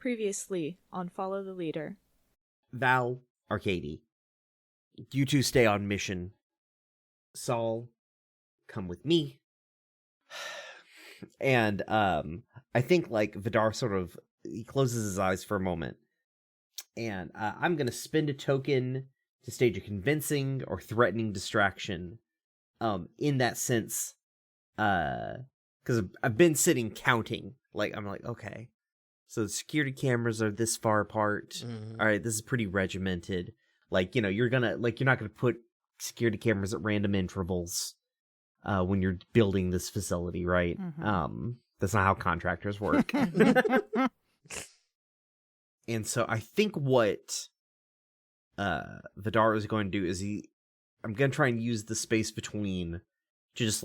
Previously on Follow the Leader. Val, Arcady, you two stay on mission. Saul, come with me. And I think Vidar he closes his eyes for a moment. And I'm going to spend a token to stage a convincing or threatening distraction. In that sense, because I've been sitting counting. I'm like, okay, so the security cameras are this far apart. Mm-hmm. All right, this is pretty regimented. You're not gonna put security cameras at random intervals when you're building this facility, right? Mm-hmm. That's not how contractors work. And so I think what Vidar is going to do is I'm going to try and use the space between to just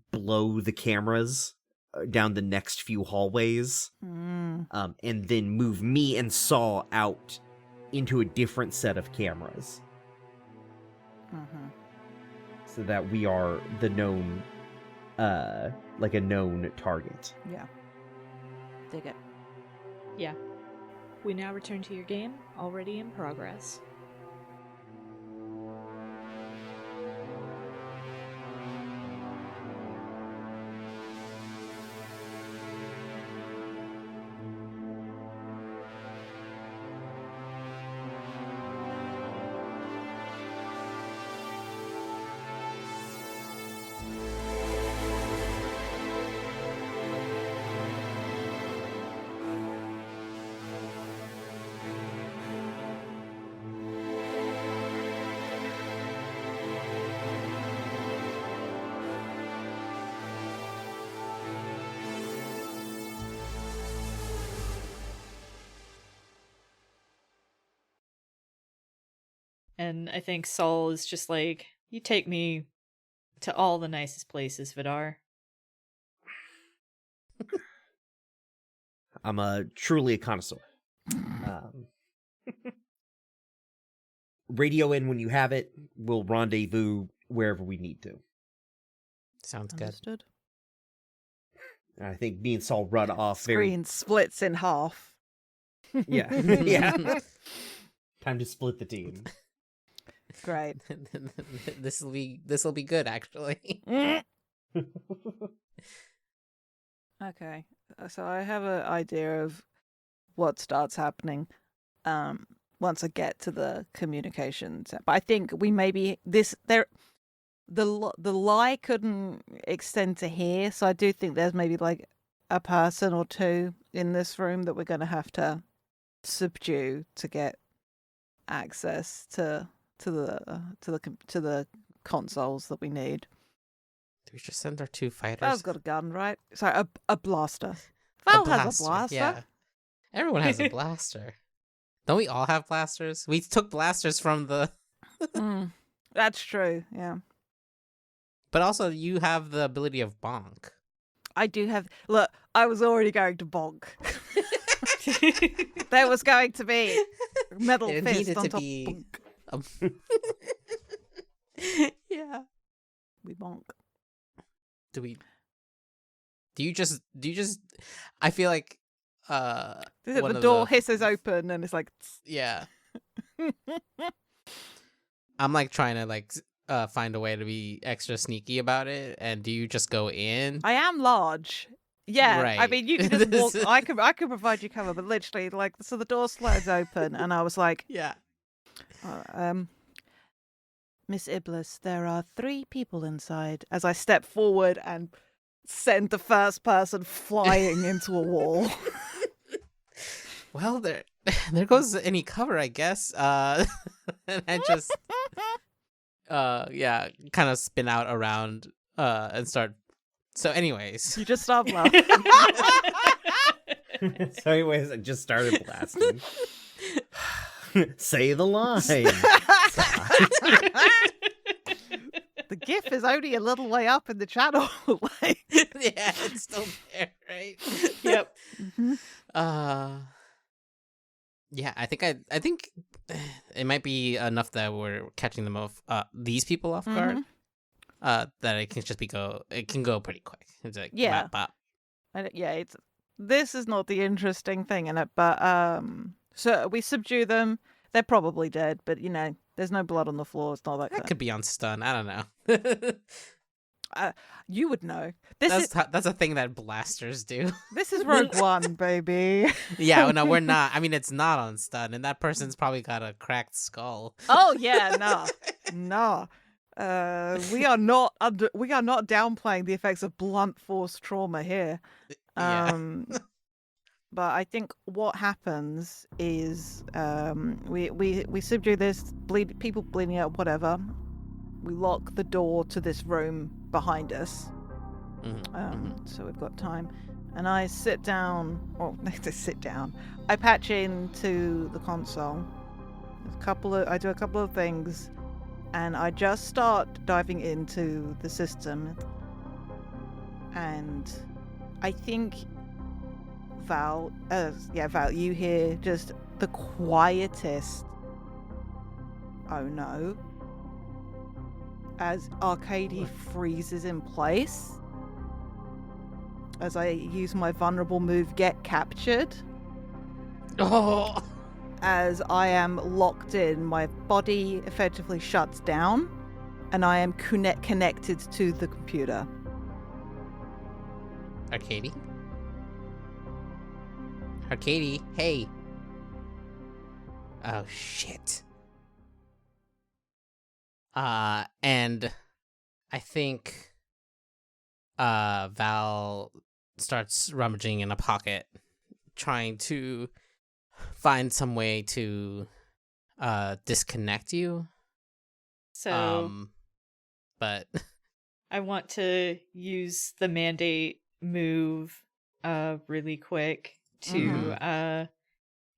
blow the cameras down the next few hallways, and then move me and Saul out into a different set of cameras, so that we are the known, a known target. Yeah, dig it. Yeah. We now return to your game, already in progress. And I think Saul is just like, you take me to all the nicest places, Vidar. I'm truly a connoisseur. Radio in when you have it. We'll rendezvous wherever we need to. Sounds Understood. Good. I think me and Saul run off. Screen splits in half. Yeah. Yeah. Time to split the team. Great. This will be good, actually. Okay, so I have an idea of what starts happening once I get to the communications. But I think we maybe the lie couldn't extend to here, so I do think there's maybe a person or two in this room that we're going to have to subdue to get access to the consoles that we need. Do we just send our two fighters? Val's got a gun, right? Sorry, a blaster. Val has a blaster. Yeah. Everyone has a blaster. Don't we all have blasters? We took blasters from the... That's true, yeah. But also, you have the ability of bonk. I do have... Look, I was already going to bonk. There was going to be metal fist on top bonk. Yeah. We bonk. Do you just I feel like the door hisses open and it's like yeah. I'm trying to find a way to be extra sneaky about it, and do you just go in? I am large. Yeah, right. I mean, you can just walk. I can provide you cover, but literally, so the door slides open, and I was like, yeah. Miss Iblis, there are 3 people inside. As I step forward and send the first person flying into a wall. Well, there goes any cover, I guess. And I just, kind of spin out around and start. So, anyways, you just stop laughing. So, anyways, I just started blasting. Say the line. The GIF is only a little way up in the channel. Yeah, it's still there, right? Yep. Mm-hmm. Yeah, I think it might be enough that we're catching them off these people off guard. That it can just it can go pretty quick. It's like yeah, bop, bop. Yeah, it's this is not the interesting thing in it, but so we subdue them. They're probably dead, but there's no blood on the floor. It's not like That that. could be on stun. I don't know. You would know. That's a thing that blasters do. This is Rogue One, baby. Yeah, no, we're not. I mean, it's not on stun, and that person's probably got a cracked skull. Oh yeah, no. We are not downplaying the effects of blunt force trauma here. Yeah. But I think what happens is we subdue this, people bleeding out, whatever. We lock the door to this room behind us. So we've got time. And I sit down, or sit down. I patch into the console. I do a couple of things, and I just start diving into the system. And I think Val, you hear just the quietest "oh no" as Arcady freezes in place. As I use my vulnerable move, Get Captured. Oh. As I am locked in, my body effectively shuts down, and I am connected to the computer. Arcady? Arcady, hey. Oh, shit. And I think Val starts rummaging in a pocket, trying to find some way to disconnect you. So but I want to use the mandate move really quick to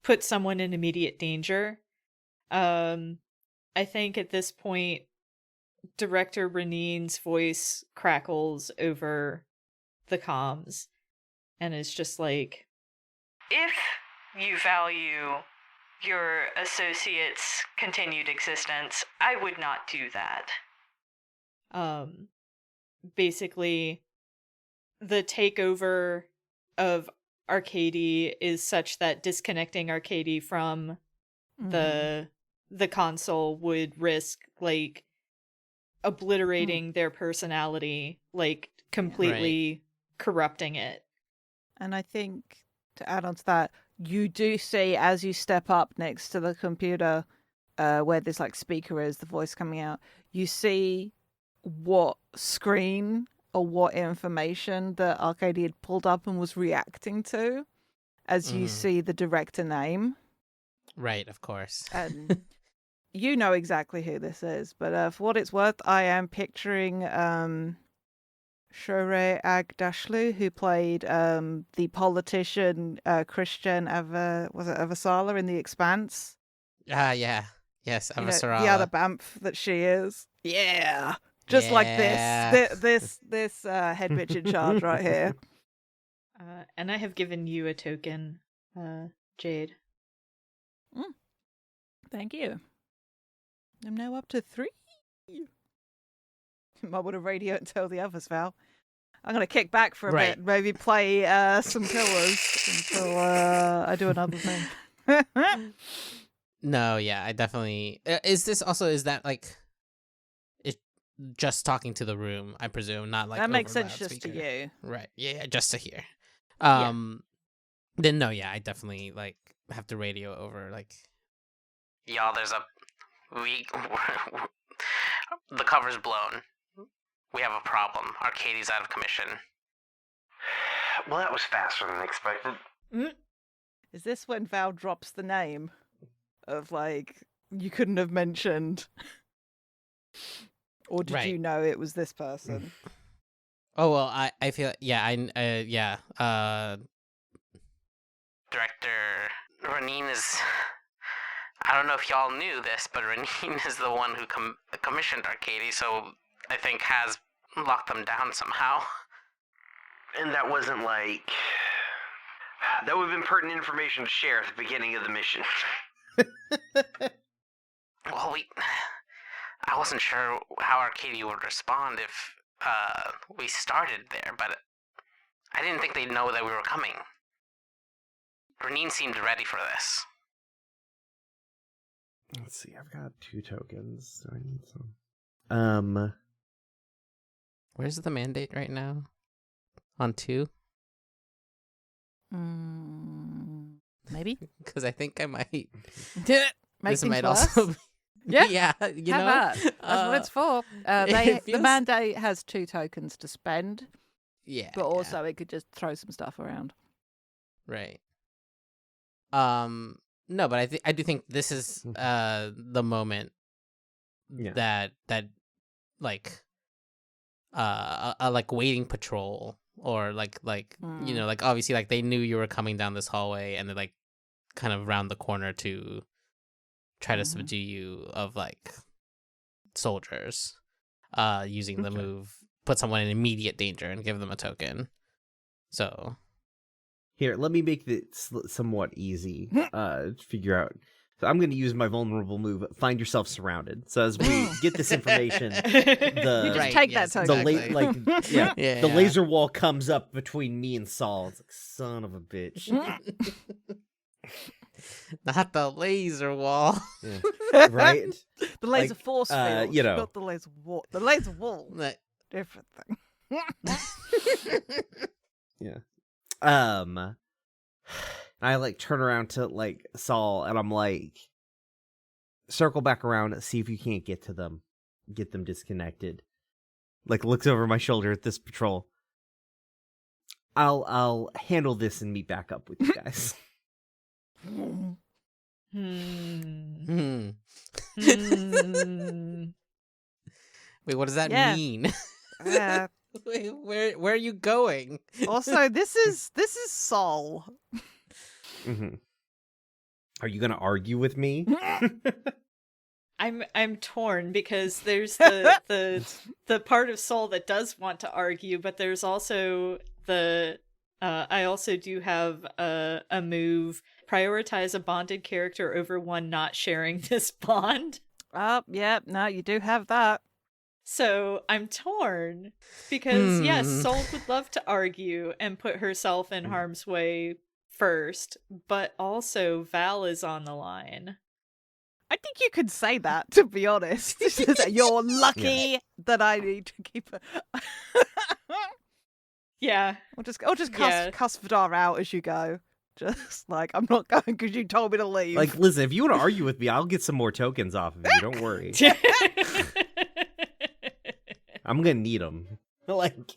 put someone in immediate danger. I think at this point, Director Reneen's voice crackles over the comms and is just like, if you value your associate's continued existence, I would not do that. Basically, the takeover of Arcady is such that disconnecting Arcady from the console would risk like obliterating their personality, like completely corrupting it. And I think to add on to that, you do see as you step up next to the computer where this like speaker is, the voice coming out, you see what screen or what information that Arcady had pulled up and was reacting to as you see the director name. Right, of course. And you know exactly who this is, but for what it's worth, I am picturing Shore Agdashlu, who played the politician Christian Avasarala in The Expanse. Yeah. Yes, Avasarala. The other Bamf that she is. Yeah. Just like this head bitch in charge right here. And I have given you a token, Jade. Thank you. I'm now up to 3. Might want to radio and tell the others, Val. I'm going to kick back for a bit, maybe play some killers until I do another thing. No, yeah, I definitely... Is that like... It just talking to the room, I presume, not like... That makes sense just to you. Right, yeah, just to hear. Yeah. Then no, yeah, I definitely like have to radio over like... Y'all, the cover's blown. We have a problem. Arcady's out of commission. Well, that was faster than expected. Is this when Val drops the name of like you couldn't have mentioned, or did you know it was this person? Oh well, I feel Director Reneen is. I don't know if y'all knew this, but Reneen is the one who commissioned Arcady, so I think has locked them down somehow. And that wasn't like... That would have been pertinent information to share at the beginning of the mission. Well, I wasn't sure how Arcady would respond if we started there, but I didn't think they'd know that we were coming. Renine seemed ready for this. Let's see. I've got 2 tokens. Do I need some? Where's the mandate right now? On 2? Maybe. Because I think I might. Make This things might worse. also. Yeah. Yeah. You Have know. that. That's what it's for. it The feels- mandate has 2 tokens to spend, Yeah. but also it could just throw some stuff around. Right. No, but I do think this is the moment Yeah. that like a like waiting patrol or like you know, like obviously like they knew you were coming down this hallway and they like kind of round the corner to try to subdue you of like soldiers using the Okay. move, put someone in immediate danger and give them a token. So Here, let me make this somewhat easy to figure out. So I'm going to use my vulnerable move, Find Yourself Surrounded. So as we get this information, the You just Right, take yes, that the token. exactly. Yeah. the laser wall comes up between me and Saul. It's like, son of a bitch. Not the laser wall. Yeah. Right? The laser Like, force field, you know. not the laser wall. The laser wall, Like- different thing. Yeah. I like turn around to like Saul and I'm like, circle back around, see if you can't get to them, get them disconnected. Like looks over my shoulder at this patrol. I'll handle this and meet back up with you guys. Hmm. Hmm. Hmm. Wait, what does that Yeah. mean? Yeah. Wait, where are you going? Also, this is Sol. Mm-hmm. Are you gonna argue with me? I'm torn because there's the part of Soul that does want to argue, but there's also the I also do have a move, prioritize a bonded character over one not sharing this bond. Yeah, no, you do have that. So I'm torn because yes, Hmm. Soul would love to argue and put herself in harm's way first, but also Val is on the line. I think you could say that, to be honest. You're lucky that I need to keep her. Yeah. Or just cuss Yeah. Vidar out as you go. Just like, I'm not going because you told me to leave. Like, listen, if you want to argue with me, I'll get some more tokens off of you. Don't worry. I'm gonna need them. Like,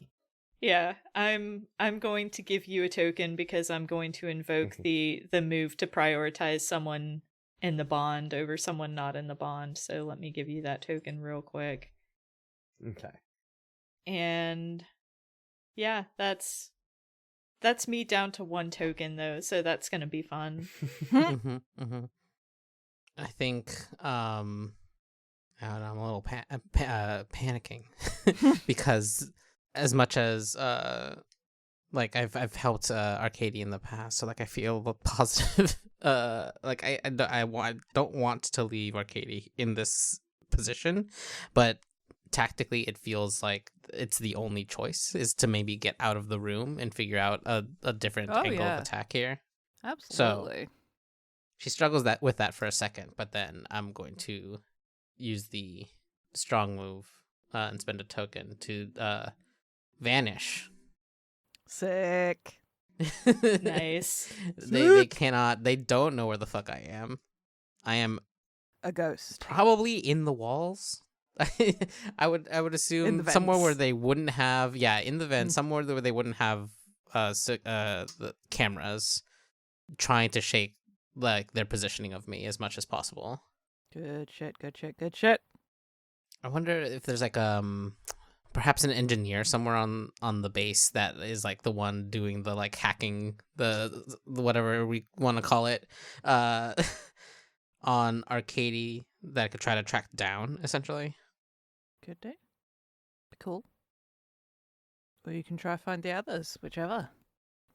Yeah, I'm going to give you a token because I'm going to invoke the move to prioritize someone in the bond over someone not in the bond. So let me give you that token real quick. okay. And yeah, that's me down to 1 token though, so that's going to be fun. I think I don't know, I'm a little panicking because as much as like I've helped Arcadia in the past, so like I feel positive. Like I don't want to leave Arcadia in this position, but tactically it feels like it's the only choice is to maybe get out of the room and figure out a different angle of attack here. Absolutely. She struggles with that for a second, but then I'm going to use the strong move and spend a token to vanish. Sick. Nice. They don't know where the fuck I am. I am A ghost. probably in the walls. I would assume the somewhere where vents. they wouldn't have in the vent, somewhere where they wouldn't have the cameras trying to shake like their positioning of me as much as possible. Good shit, good shit, good shit. I wonder if there's like perhaps an engineer somewhere on the base that is like the one doing the like hacking the whatever we want to call it on Arcady that could try to track down essentially. Good day. Cool. Or you can try find the others, whichever.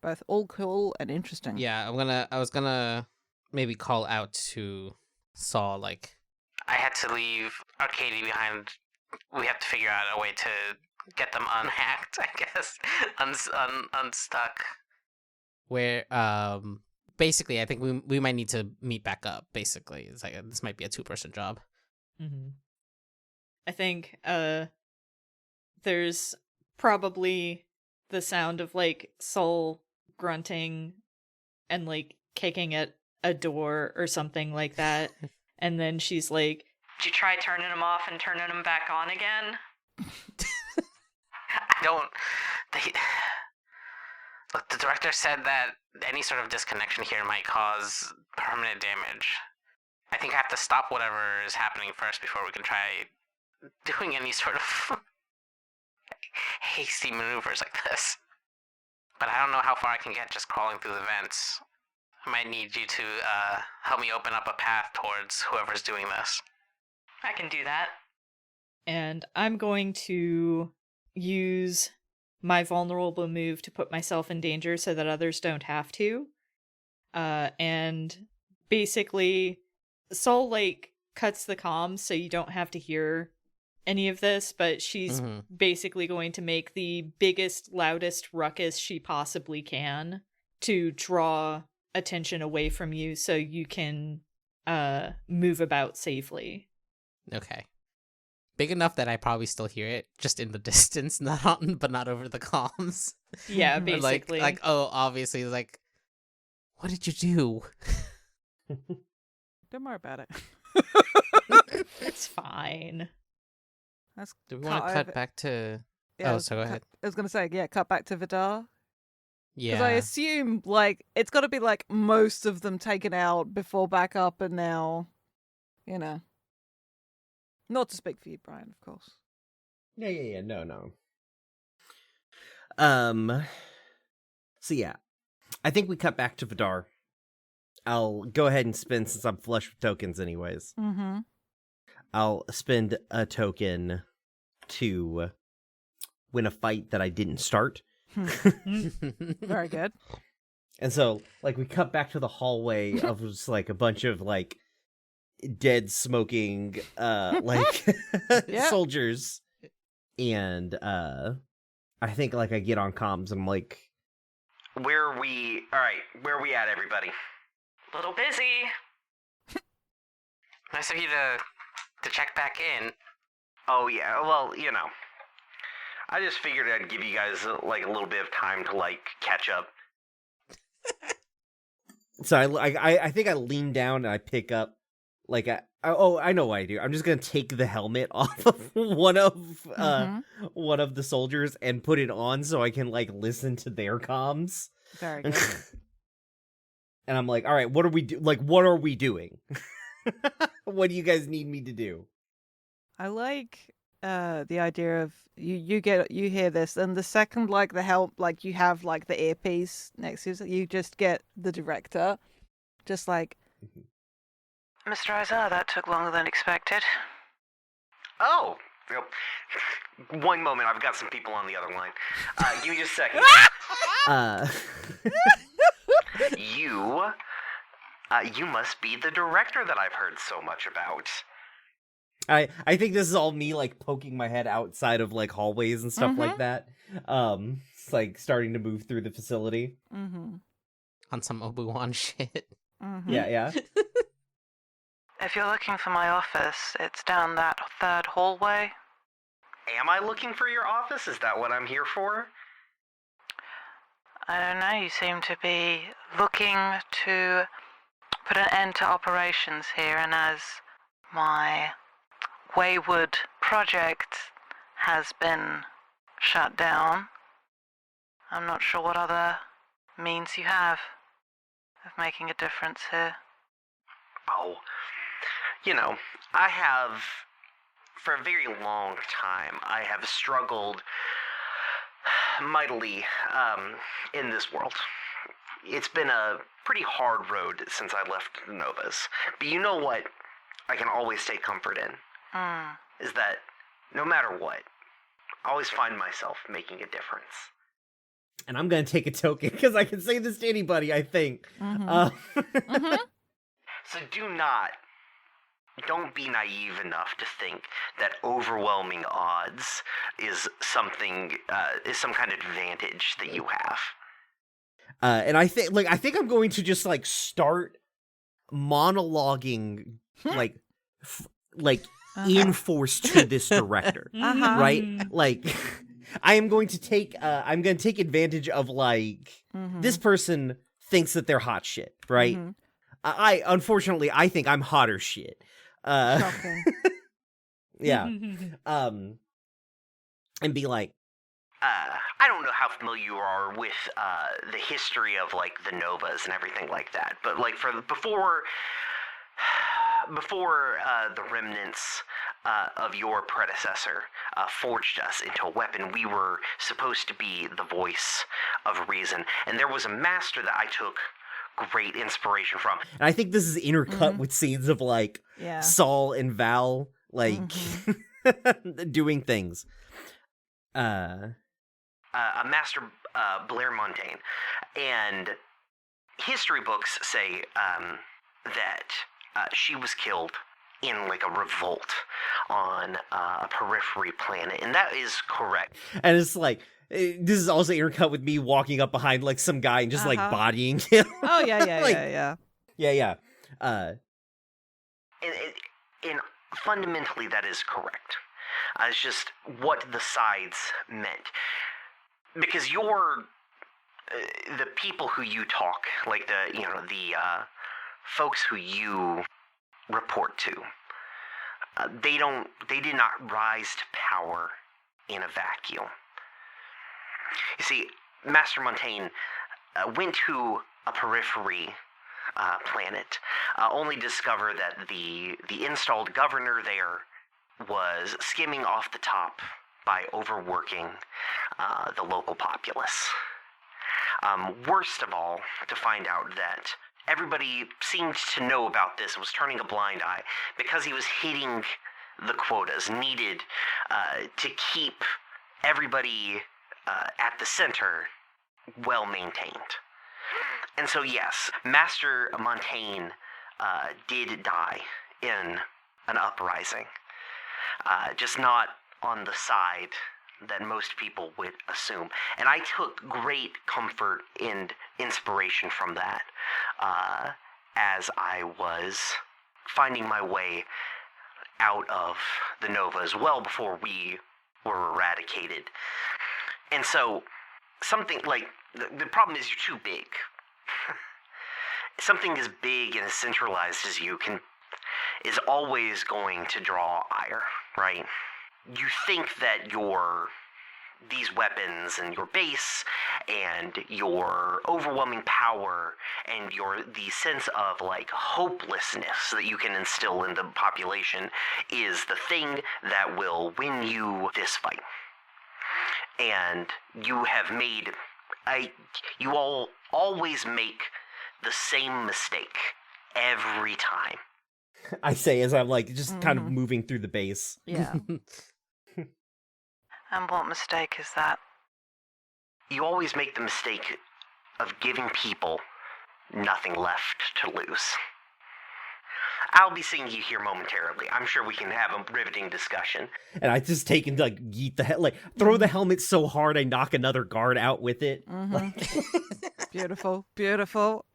Both all cool and interesting. Yeah, I was gonna maybe call out to Saul like I had to leave Arcadia behind. We have to figure out a way to get them unhacked, I guess. Unstuck. where basically, I think we might need to meet back up. Basically, it's like this might be a 2-person job. Mm-hmm. I think there's probably the sound of like Soul grunting and like kicking at a door or something like that. And then she's like, "Did you try turning them off and turning them back on again?" I don't. Look, the director said that any sort of disconnection here might cause permanent damage. I think I have to stop whatever is happening first before we can try doing any sort of hasty maneuvers like this. But I don't know how far I can get just crawling through the vents. I might need you to help me open up a path towards whoever's doing this. I can do that. And I'm going to use my vulnerable move to put myself in danger so that others don't have to. And basically, Soul, like, cuts the comms so you don't have to hear any of this, but she's basically going to make the biggest, loudest ruckus she possibly can to draw attention away from you so you can move about safely. Okay. Big enough that I probably still hear it, just in the distance, but not over the comms. Yeah, Mhm. basically. like, oh, obviously, like, what did you do? Don't worry about it. It's fine. Let's Do we want to cut over- back to... Yeah, oh, so go ahead. I was going to say, yeah, cut back to Vidar. Yeah. Because I assume, like, it's got to be, like, most of them taken out before back up and now, you know. Not to speak for you, Brian, of course. Yeah. No. So yeah, I think we cut back to Vidar. I'll go ahead and spend, since I'm flush with tokens anyways. Mm-hmm. I'll spend a token to win a fight that I didn't start. Very good. And so, like, we cut back to the hallway of just, like, a bunch of, like, dead, smoking, like, Yeah. soldiers. And, I think, like, I get on comms and I'm like... Where are we at, everybody? Little busy. Nice of you to check back in. Oh, yeah, well, you know. I just figured I'd give you guys, like, a little bit of time to, like, catch up. So I think I lean down and I pick up, like, I know what I do. I'm just gonna take the helmet off of one of the soldiers and put it on so I can, like, listen to their comms. Very good. And I'm like, all right, what are we what are we doing? What do you guys need me to do? I like the idea of you hear this, and the second, like, the help, like, you have, like, the earpiece next to you just get the director, just like, Mr. Isaiah, that took longer than expected. Oh, one moment, I've got some people on the other line. Give me just a second. You must be the director that I've heard so much about. I think this is all me, like, poking my head outside of, like, hallways and stuff like that. It's like starting to move through the facility. On some Obi-Wan shit. Yeah. If you're looking for my office, it's down that third hallway. Am I looking for your office? Is that what I'm here for? I don't know, you seem to be looking to put an end to operations here, and as my wayward project has been shut down, I'm not sure what other means you have of making a difference here. Oh, you know, I have, for a very long time, I have struggled mightily in this world. It's been a pretty hard road since I left the Novas. But you know what I can always take comfort in? Is that no matter what, I always find myself making a difference. And I'm gonna take a token because I can say this to anybody, I think. So don't be naive enough to think that overwhelming odds is some kind of advantage that you have. And I think I'm going to just like start monologuing like in force to this director, Uh-huh. right? Mm. Like I'm going to take advantage of like this person thinks that they're hot shit, right? Mhm. I unfortunately I think I'm hotter shit. Shocking. Yeah. And be like, I don't know how familiar you are with the history of like the Novas and everything like that, but like before the remnants of your predecessor forged us into a weapon, we were supposed to be the voice of reason, and there was a master that I took great inspiration from. and I think this is intercut with scenes of like Yeah. Saul and Val like doing things. A master, Blair Montaigne, and history books say that she was killed in like a revolt on a periphery planet, and that is correct. And it's like this is also intercut with me walking up behind like some guy and just like bodying him. Oh yeah, Like, yeah. And fundamentally, that is correct. It's just what the sides meant, because you're the people who you talk, like the folks who you report to. They did not rise to power in a vacuum. You see, Master Montaigne went to a periphery planet, only to discover that the installed governor there was skimming off the top by overworking the local populace. Worst of all, to find out that everybody seemed to know about this and was turning a blind eye because he was hitting the quotas needed to keep everybody at the center well maintained. And so yes, Master Montaigne did die in an uprising, just not on the side that most people would assume. And I took great comfort and inspiration from that as I was finding my way out of the Novas well before we were eradicated. And so something like, the problem is you're too big. Something as big and as centralized as you is always going to draw ire, right? You think that these weapons and your base and your overwhelming power and the sense of like hopelessness that you can instill in the population is the thing that will win you this fight. And you have made, you all always make the same mistake every time. I say as I'm like just kind of moving through the base. Yeah. And what mistake is that? You always make the mistake of giving people nothing left to lose. I'll be seeing you here momentarily. I'm sure we can have a riveting discussion. And I just take and like yeet the throw the helmet so hard I knock another guard out with it. Like... Beautiful, beautiful.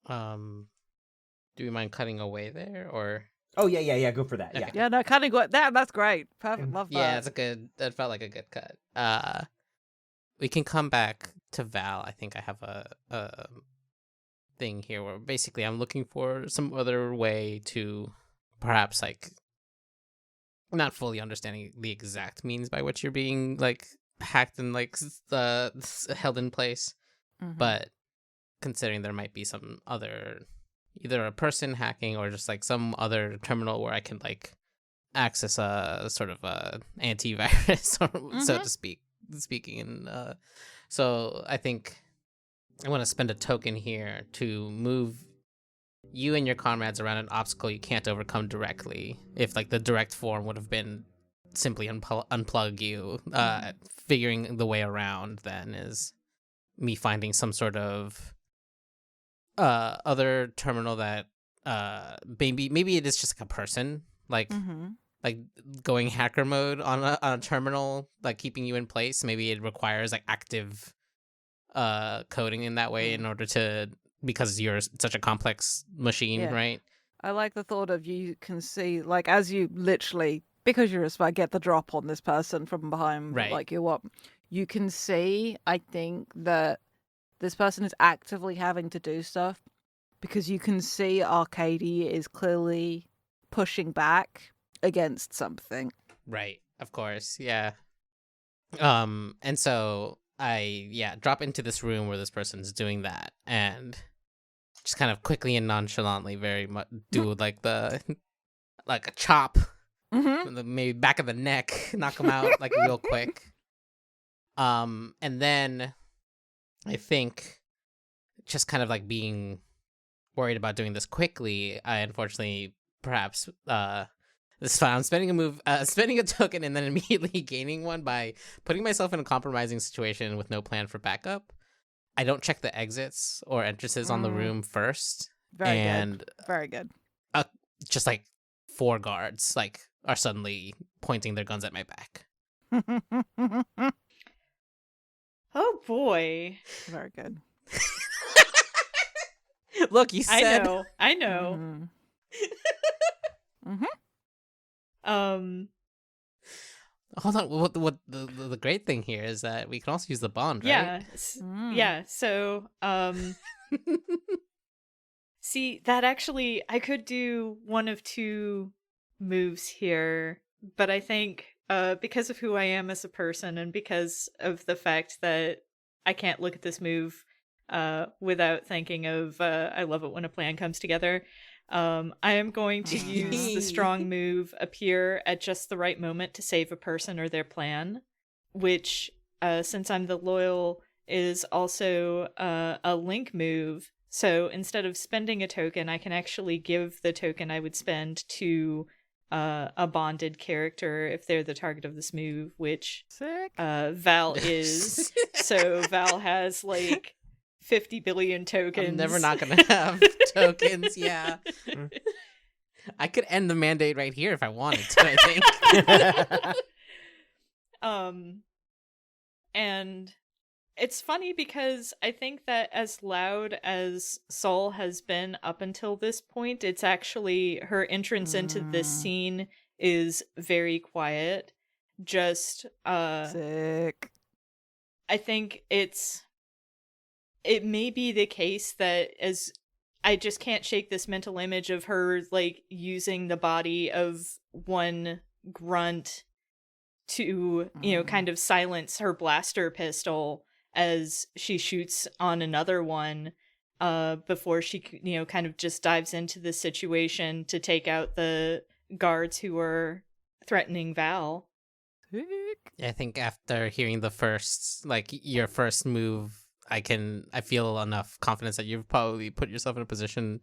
Do we mind cutting away there, or? Oh yeah, go for that. Okay. Yeah, no, cutting that's great. Perfect, love that. Yeah, that felt like a good cut. We can come back to Val. I think I have a thing here where basically I'm looking for some other way to perhaps like not fully understanding the exact means by which you're being like hacked and like held in place, but considering there might be some other, either a person hacking or just like some other terminal where I can like access a sort of a antivirus, or so to speak. So I think I want to spend a token here to move you and your comrades around an obstacle you can't overcome directly. If like the direct form would have been simply unplug you, figuring the way around then is me finding some sort of other terminal that maybe it is just like a person, like like going hacker mode on a terminal, like keeping you in place. Maybe it requires like active coding in that way in order to, because you're such a complex machine, Yeah. right? I like the thought of you can see, like, as you literally, because you're a spy, get the drop on this person from behind, Right. like you up. You can see, I think, that this person is actively having to do stuff because you can see Arcady is clearly pushing back against something. Right. Of course. Yeah. And so I drop into this room where this person's doing that and just kind of quickly and nonchalantly very much do like the like a chop Mm-hmm. maybe back of the neck, knock him out like real quick. And then I think just kind of like being worried about doing this quickly, I unfortunately perhaps this is fine. I'm spending a token and then immediately gaining one by putting myself in a compromising situation with no plan for backup. I don't check the exits or entrances on the room first. Very and good. Very good. just like 4 guards like are suddenly pointing their guns at my back. Oh boy. Very good. Look, you said. I know. Mhm. Mhm. Hold on. What the great thing here is that we can also use the bond, right? Yeah. Mm. Yeah. So, see, that actually, I could do one of 2 moves here, but I think, because of who I am as a person and because of the fact that I can't look at this move, without thinking of, I love it when a plan comes together. I am going to use the strong move appear at just the right moment to save a person or their plan, which, since I'm the loyal, is also a link move. So instead of spending a token, I can actually give the token I would spend to a bonded character if they're the target of this move, which Sick. Val is. So Val has like 50 billion tokens. I'm never not gonna have tokens. Yeah, I could end the mandate right here if I wanted to. I think. And it's funny because I think that as loud as Sol has been up until this point, it's actually her entrance into this scene is very quiet. Just Sick. I think it may be the case that as I just can't shake this mental image of her like using the body of one grunt to, kind of silence her blaster pistol as she shoots on another one before she, kind of just dives into the situation to take out the guards who are threatening Val. Sick. I think after hearing the first, like your first move, I feel enough confidence that you've probably put yourself in a position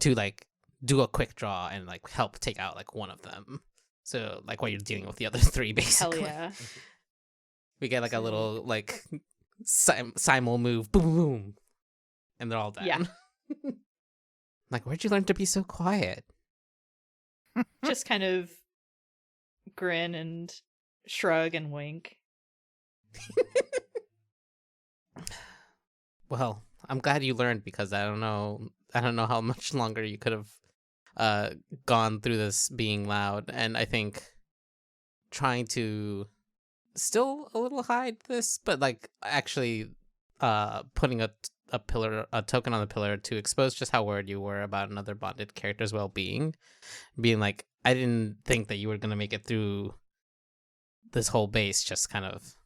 to like do a quick draw and like help take out like one of them. So like while you're dealing with the other 3, basically. Hell yeah. We get like a little like simul move, boom, boom, boom, and they're all down. Yeah. Like, where'd you learn to be so quiet? Just kind of grin and shrug and wink. Well, I'm glad you learned because I don't know how much longer you could have gone through this being loud, and I think trying to still a little hide this, but like actually putting a token on the pillar to expose just how worried you were about another bonded character's well-being, being like, I didn't think that you were gonna make it through this whole base just kind of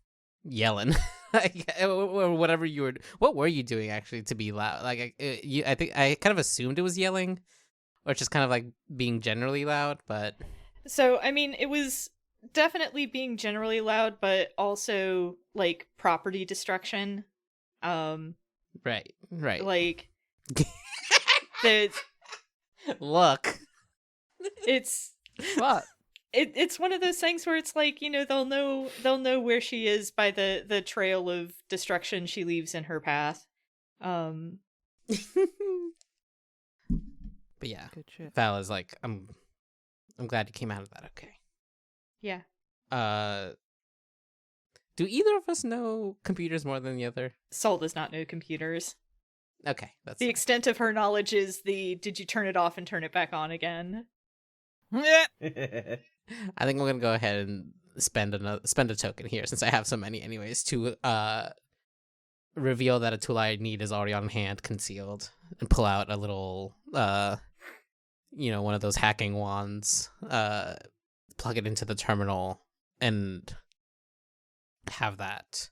yelling. Like, or whatever you were. What were you doing actually to be loud? Like, I think I kind of assumed it was yelling, or just kind of like being generally loud. But so, I mean, it was definitely being generally loud, but also like property destruction. Right. Like the look. It's What? It's one of those things where it's like, they'll know where she is by the trail of destruction she leaves in her path. But yeah, Good shit. Val is like, I'm glad you came out of that okay. Yeah. Do either of us know computers more than the other? Sol does not know computers. Okay, that's The extent of her knowledge is the did you turn it off and turn it back on again? I think I'm gonna go ahead and spend a token here since I have so many anyways to reveal that a tool I need is already on hand, concealed, and pull out a little one of those hacking wands, plug it into the terminal, and have that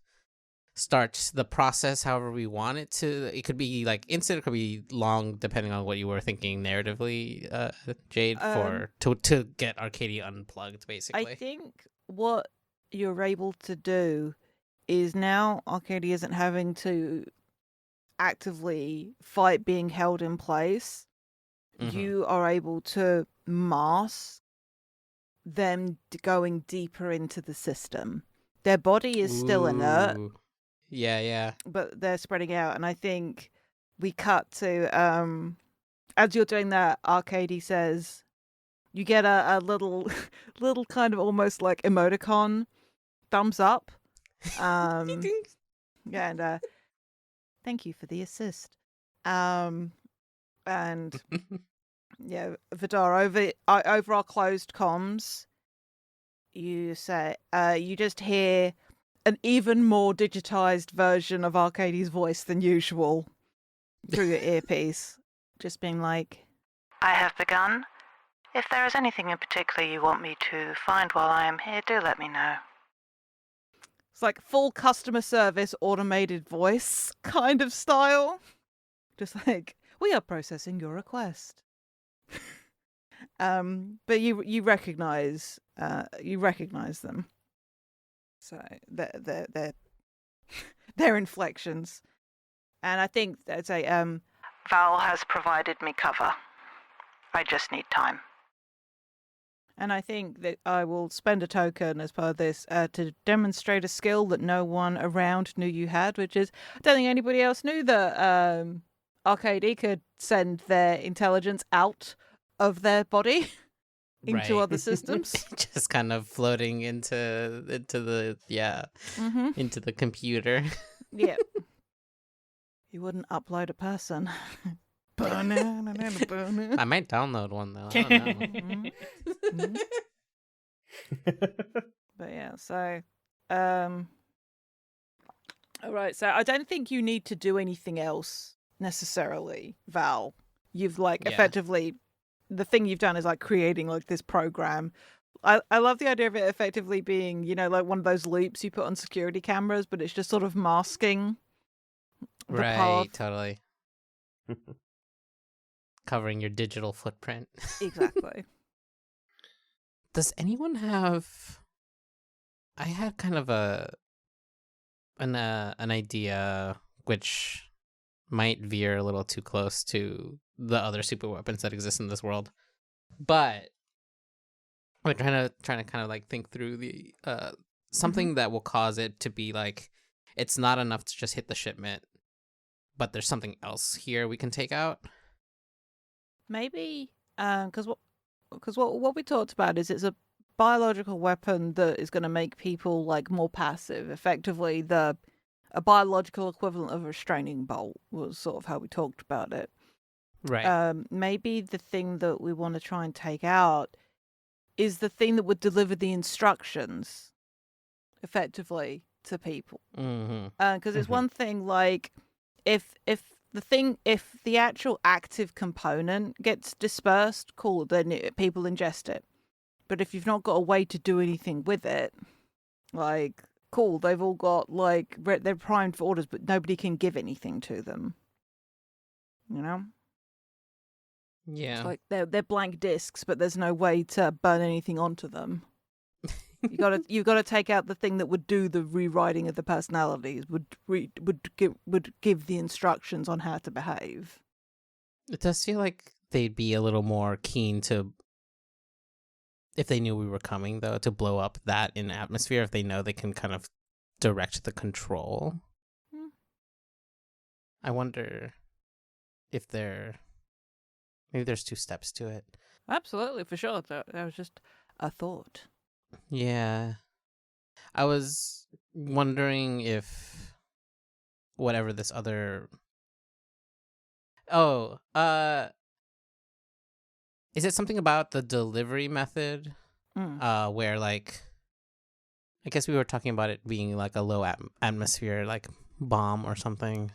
start the process however we want it to. It could be like instant, it could be long, depending on what you were thinking narratively, Jade, to get Arcadia unplugged, basically. I think what you're able to do is now Arcadia isn't having to actively fight being held in place. Mhm. You are able to mask them going deeper into the system. Their body is still inert, Ooh. Yeah. but they're spreading out. And I think we cut to as you're doing that, Arcady says you get a little little kind of almost like emoticon thumbs up. Yeah, and thank you for the assist. And yeah, Vidar, over our closed comms, you say you just hear an even more digitized version of Arcady's voice than usual through your earpiece, just being like, I have begun. If there is anything in particular you want me to find while I am here, do let me know. it's like full customer service automated voice kind of style. Just like, we are processing your request. But you recognize them. So their inflections. And I think that's Val has provided me cover. I just need time. and I think that I will spend a token as part of this to demonstrate a skill that no one around knew you had, which is I don't think anybody else knew that Arcady could send their intelligence out of their body into Right. other systems. Just kind of floating into the Mm-hmm. into the computer. Yeah. You wouldn't upload a person. Banana. I might download one though. I don't know. Mhm. But yeah, so all right, so I don't think you need to do anything else necessarily, Val. You've like Yeah. effectively the thing you've done is like creating like this program. I love the idea of it effectively being, like one of those loops you put on security cameras, but it's just sort of masking the Right, path. totally. Covering your digital footprint. Exactly. Does anyone have? I had kind of an idea which might veer a little too close to the other super weapons that exist in this world, but I'm trying to kind of like think through the something that will cause it to be like it's not enough to just hit the shipment, but there's something else here we can take out. Maybe because what we talked about is it's a biological weapon that is going to make people like more passive. Effectively, a biological equivalent of a restraining bolt was sort of how we talked about it. Right. Maybe the thing that we want to try and take out is the thing that would deliver the instructions effectively to people. Mm-hmm. Because it's one thing like if the actual active component gets dispersed, cool, then people ingest it. But if you've not got a way to do anything with it, like, cool, they've all got like they're primed for orders, but nobody can give anything to them. You know? Yeah. It's like they're blank discs, but there's no way to burn anything onto them. You've got to take out the thing that would do the rewriting of the personalities, would give the instructions on how to behave. It does feel like they'd be a little more keen to, if they knew we were coming, though, to blow up that in atmosphere. If they know they can kind of direct the control. I wonder if maybe there's two steps to it. Absolutely, for sure. That was just a thought. Yeah. I was wondering if whatever this other. Oh, is it something about the delivery method? Where like, I guess we were talking about it being like a low atmosphere, like bomb or something.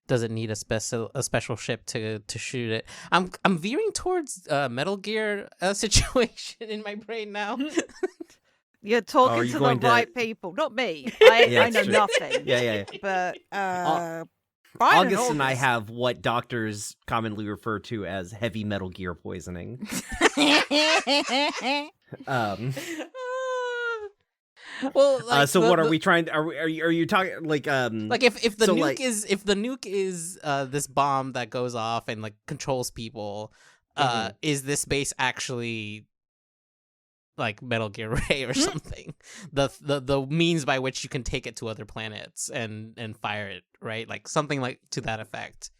Does it need a special ship to shoot it? I'm veering towards Metal Gear situation in my brain now. You're talking are you to the going to- right people, not me. Yeah, I know it's true. nothing. Yeah. But August Brian and I have what doctors commonly refer to as heavy Metal Gear poisoning. Well, like, so what are we trying? Are you talking like like if the so, nuke like- is this bomb that goes off and like controls people, is this base actually like Metal Gear Ray or something? The means by which you can take it to other planets and fire it, right? Like something like to that effect.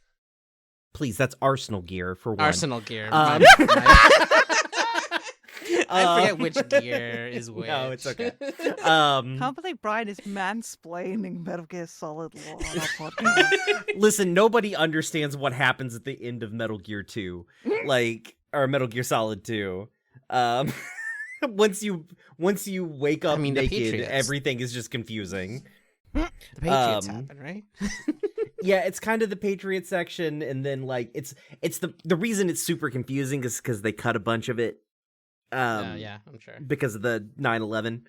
Please, that's Arsenal Gear for one. Arsenal Gear. I forget which gear is which. No, it's okay. can't believe Brian is mansplaining Metal Gear Solid lore on our podcast. Listen, nobody understands what happens at the end of Metal Gear 2, or Metal Gear Solid 2. Once you wake up the naked, Patriots. everything is just confusing. The Patriots happen, right? Yeah, it's kind of the Patriot section, and then like it's the reason it's super confusing is because they cut a bunch of it. Yeah, I'm sure. Because of the 9/11.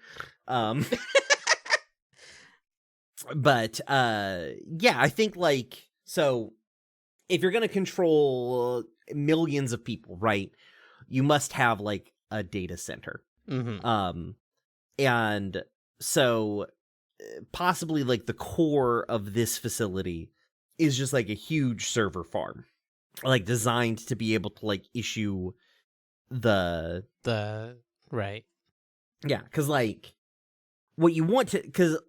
But yeah, I think like so if you're gonna control millions of people, right, you must have like a data center. Mm-hmm. And so possibly like the core of this facility is just like a huge server farm, like designed to be able to like issue the right. Yeah, because like what you want to, because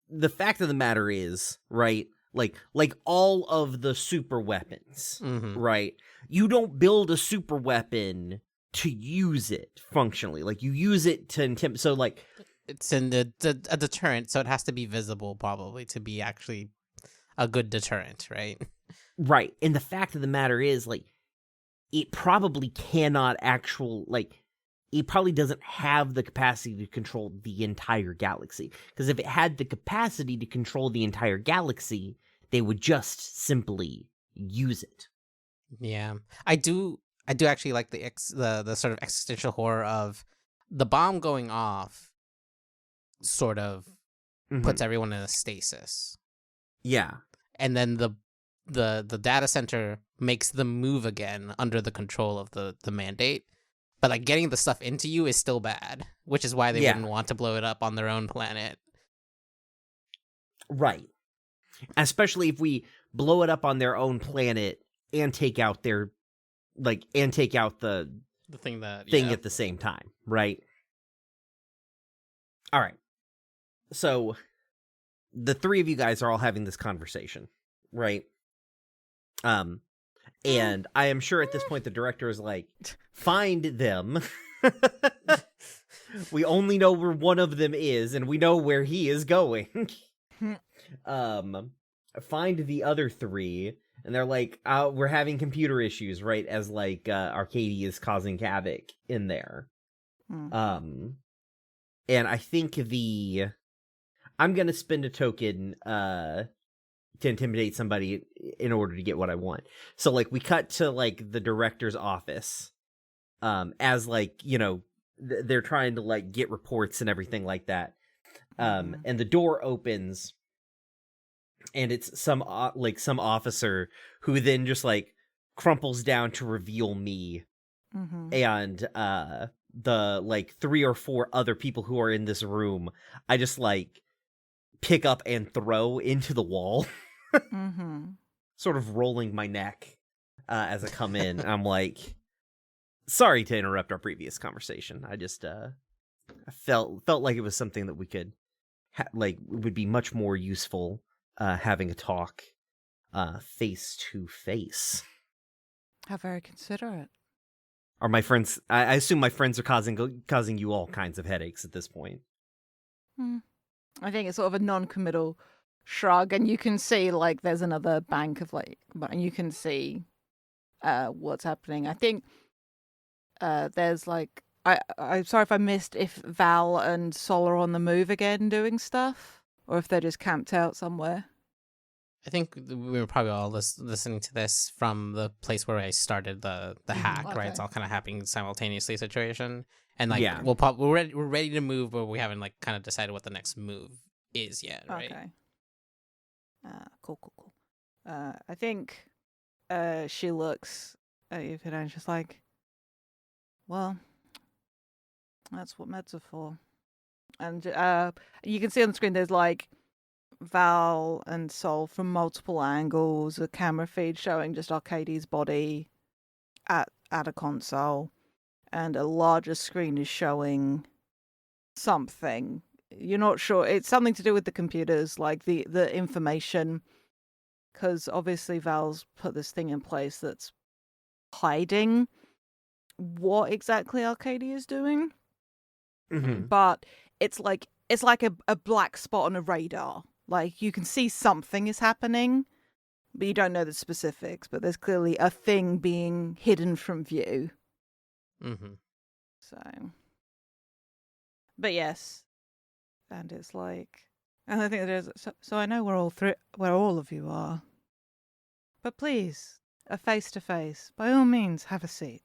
the fact of the matter is, right, like all of the super weapons, right, you don't build a super weapon to use it functionally. Like you use it to intimidate. So like it's in a deterrent, so it has to be visible probably to be actually a good deterrent, right? Right. And the fact of the matter is, like, it probably cannot it probably doesn't have the capacity to control the entire galaxy. Because if it had the capacity to control the entire galaxy, they would just simply use it. Yeah. I do actually like the sort of existential horror of the bomb going off sort of puts everyone in a stasis. Yeah. And then the data center makes them move again under the control of the mandate. But like getting the stuff into you is still bad, which is why they wouldn't want to blow it up on their own planet. Right. Especially if we blow it up on their own planet and take out the thing at the same time, right? All right. So the three of you guys are all having this conversation, right? And I am sure at this point the director is like, find them. We only know where one of them is, and we know where he is going. Find the other three, and they're like, we're having computer issues, right? As like Arcady is causing havoc in there. And I think I'm gonna spend a token to intimidate somebody in order to get what I want. So like we cut to like the director's office, as like, you know, they're trying to like get reports and everything like that. And the door opens, and it's some officer who then just like crumples down to reveal me, and the like 3 or 4 other people who are in this room. I just like pick up and throw into the wall. Sort of rolling my neck as I come in. I'm like, sorry to interrupt our previous conversation. I just I felt like it was something that we could would be much more useful having a talk face to face. How very considerate. Are my friends? I assume my friends are causing you all kinds of headaches at this point. I think it's sort of a non-committal shrug, and you can see like there's another bank of like, and you can see what's happening. I think there's like I'm sorry if I missed if Val and Sol are on the move again doing stuff, or if they're just camped out somewhere. I think we were probably all listening to this from the place where I started the hack, right? It's Okay. all kind of happening simultaneously situation, and like Yeah. we're ready to move, but we haven't like kind of decided what the next move is yet, right? Okay. Cool. I think she looks at you and she's like, well, that's what meds are for. And you can see on the screen there's like Val and Sol from multiple angles, a camera feed showing just Arcadie's body at a console, and a larger screen is showing something. You're not sure. It's something to do with the computers, like the information, because obviously Val's put this thing in place that's hiding what exactly Arcadia is doing. Mm-hmm. But it's like a black spot on a radar. Like you can see something is happening, but you don't know the specifics. But there's clearly a thing being hidden from view. Mm-hmm. So, but yes, and it's like, and I think there's so I know where all of you are, but please, a face to face, by all means, have a seat.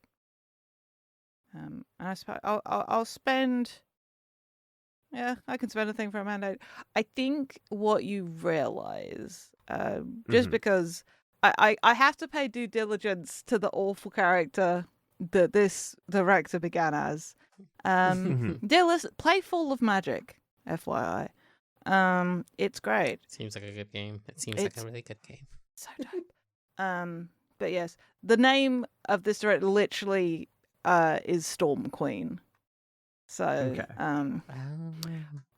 And I suppose I'll spend. Yeah, I can spend a thing for a mandate. I think what you realize, just Mhm. because I have to pay due diligence to the awful character that this director began as. Mhm. Dear listen, play Full of Magic, FYI. It's great. Seems like a good game. It seems like It's a really good game. so dope. But yes, the name of this director literally is Storm Queen. So, Okay.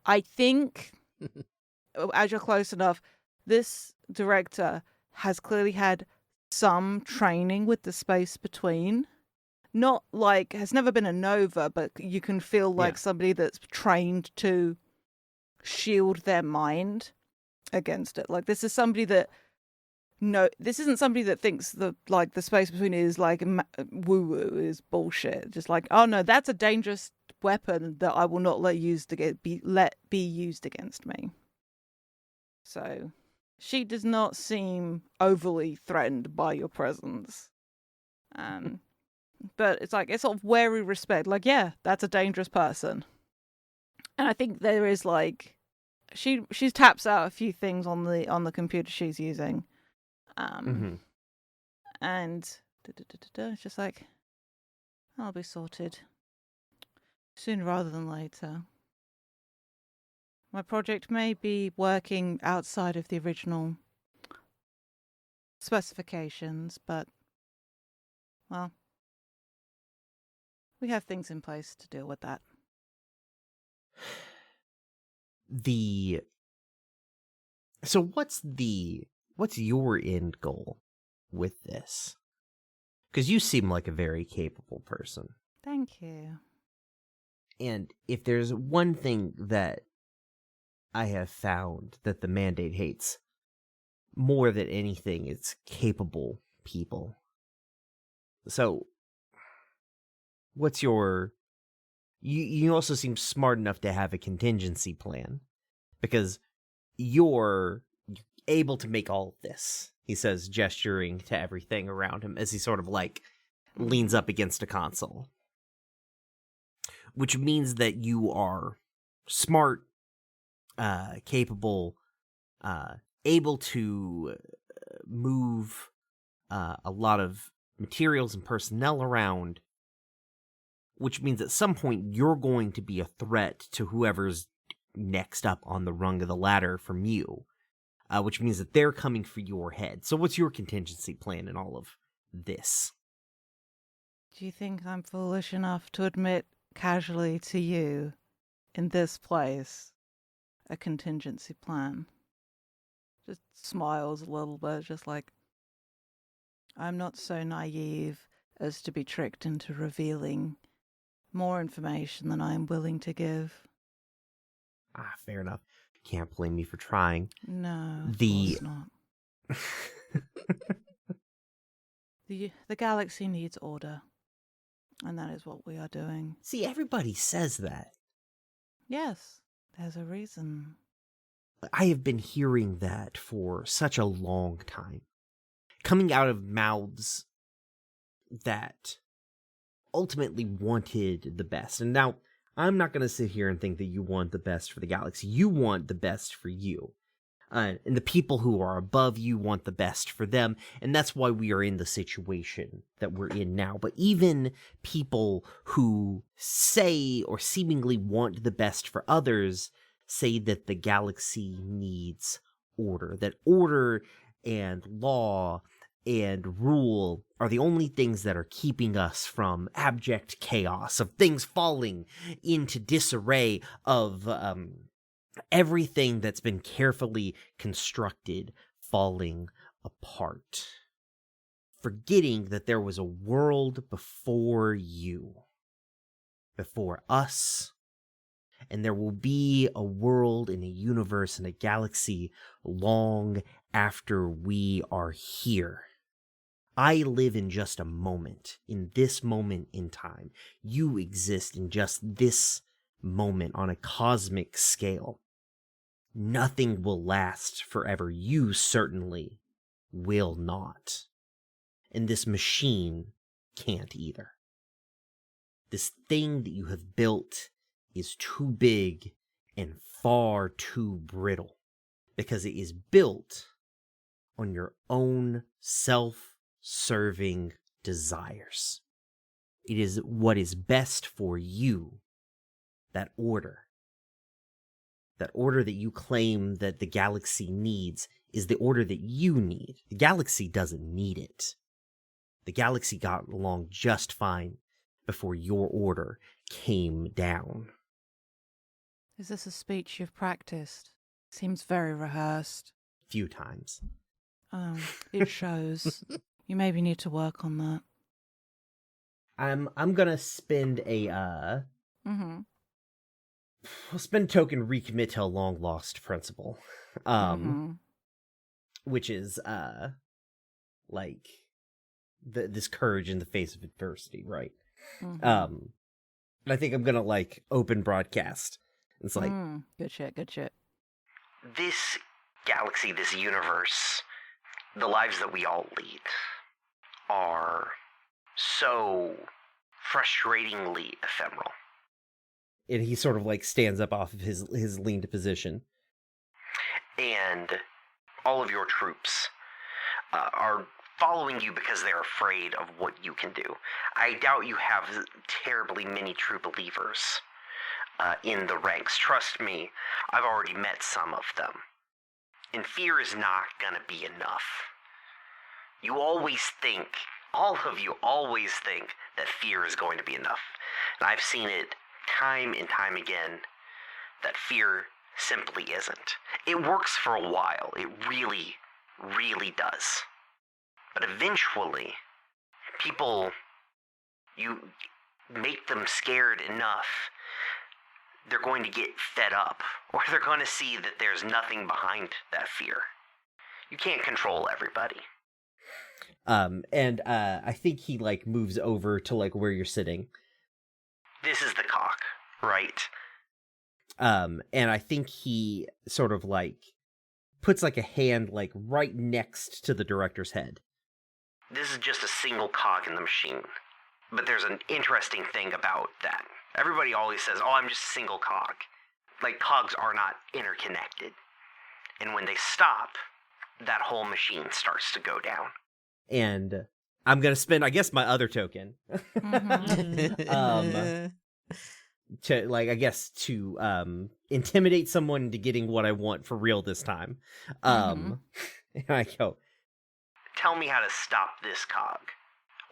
I think, as you're close enough, this director has clearly had some training with the space between. Not like, has never been a Nova, but you can feel like Yeah. somebody that's trained to shield their mind against it. Like, this is somebody that, no, this isn't somebody that thinks the space between is like woo-woo is bullshit. Just like, oh no, that's a dangerous weapon that I will not let be used against me. So she does not seem overly threatened by your presence. But it's like, it's sort of wary respect. Like, yeah, that's a dangerous person. And I think there is like, she taps out a few things on the computer she's using. Mhm. And it's just like, I'll be sorted sooner rather than later. My project may be working outside of the original specifications, but, well, we have things in place to deal with that. So what's your end goal with this? Because you seem like a very capable person. Thank you. And if there's one thing that I have found that the Mandate hates more than anything, it's capable people. So, what's your... You also seem smart enough to have a contingency plan, because you're able to make all of this, he says, gesturing to everything around him as he sort of like leans up against a console. Which means that you are smart, capable, able to move a lot of materials and personnel around, which means at some point you're going to be a threat to whoever's next up on the rung of the ladder from you, which means that they're coming for your head. So what's your contingency plan in all of this? Do you think I'm foolish enough to admit casually to you, in this place, a contingency plan? Just smiles a little bit, just like, I'm not so naive as to be tricked into revealing more information than I am willing to give. Fair enough. Can't blame me for trying. No, of The- course not. The galaxy needs order, and that is what we are doing. See, everybody says that. Yes, there's a reason. I have been hearing that for such a long time. Coming out of mouths that ultimately wanted the best. And now, I'm not going to sit here and think that you want the best for the galaxy. You want the best for you. And the people who are above you want the best for them. And that's why we are in the situation that we're in now. But even people who say or seemingly want the best for others say that the galaxy needs order. That order and law and rule are the only things that are keeping us from abject chaos, of things falling into disarray, of everything that's been carefully constructed falling apart. Forgetting that there was a world before you, before us, and there will be a world and a universe and a galaxy long after we are here. I live in just a moment, in this moment in time. You exist in just this moment on a cosmic scale. Nothing will last forever. You certainly will not. And this machine can't either. This thing that you have built is too big and far too brittle, because it is built on your own self-serving desires. It is what is best for you, that order. That order that you claim that the galaxy needs is the order that you need. The galaxy doesn't need it. The galaxy got along just fine before your order came down. Is this a speech you've practiced? Seems very rehearsed. Few times. It shows. You maybe need to work on that. I'm gonna spend a Mm-hmm. I'll spend a token recommit to a long lost principle. Which is like this courage in the face of adversity, right? Mm-hmm. And I think I'm gonna like open broadcast. It's like Good shit, good shit. This galaxy, this universe, the lives that we all lead are so frustratingly ephemeral. and he sort of like stands up off of his leaned position. And all of your troops are following you because they're afraid of what you can do. I doubt you have terribly many true believers in the ranks. Trust me, I've already met some of them. And fear is not gonna be enough. You always think, all of you always think that fear is going to be enough. And I've seen it time and time again that fear simply isn't. It works for a while. It really, really does. But eventually, people, you make them scared enough, they're going to get fed up, or they're going to see that there's nothing behind that fear. You can't control everybody. And I think he like moves over to like where you're sitting. This is the cock, right? And I think he sort of like puts like a hand like right next to the director's head. This is just a single cog in the machine. But there's an interesting thing about that. Everybody always says, oh, I'm just a single cog. Like, cogs are not interconnected. And when they stop, that whole machine starts to go down. And I'm going to spend, I guess, my other token. To, like, I guess, to intimidate someone into getting what I want for real this time. And I go, tell me how to stop this cog,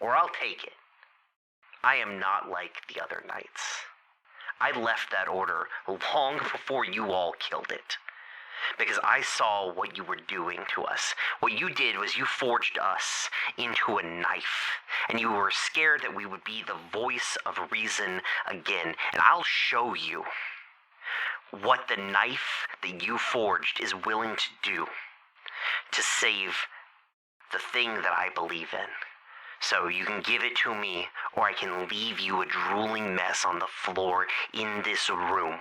or I'll take it. I am not like the other knights. I left that order long before you all killed it. Because I saw what you were doing to us. What you did was you forged us into a knife. And you were scared that we would be the voice of reason again. And I'll show you. what the knife that you forged is willing to do to save the thing that I believe in. So you can give it to me, or I can leave you a drooling mess on the floor in this room.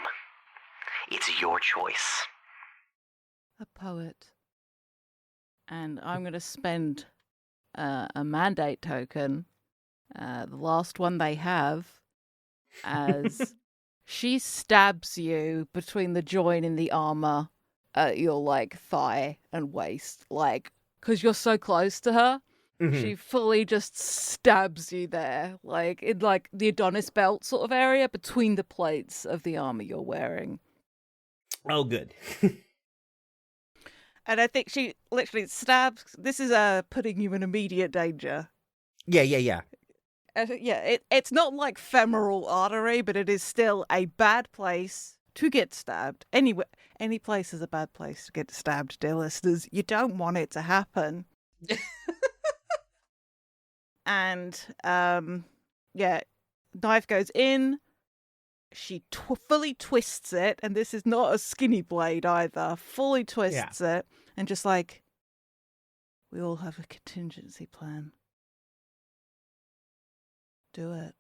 It's your choice. A poet. And I'm going to spend a mandate token, the last one they have, as she stabs you between the join in the armor at your, like, thigh and waist. Like, because you're so close to her. She fully just stabs you there, like in like the Adonis belt sort of area between the plates of the armor you're wearing. Oh, good. And I think she literally stabs. This is putting you in immediate danger. Yeah. Yeah, it's not like femoral artery, but it is still a bad place to get stabbed. Anyway, any place is a bad place to get stabbed, dear listeners. You don't want it to happen. And, knife goes in. She fully twists it, and this is not a skinny blade either. Fully twists it, and just like, we all have a contingency plan. Do it.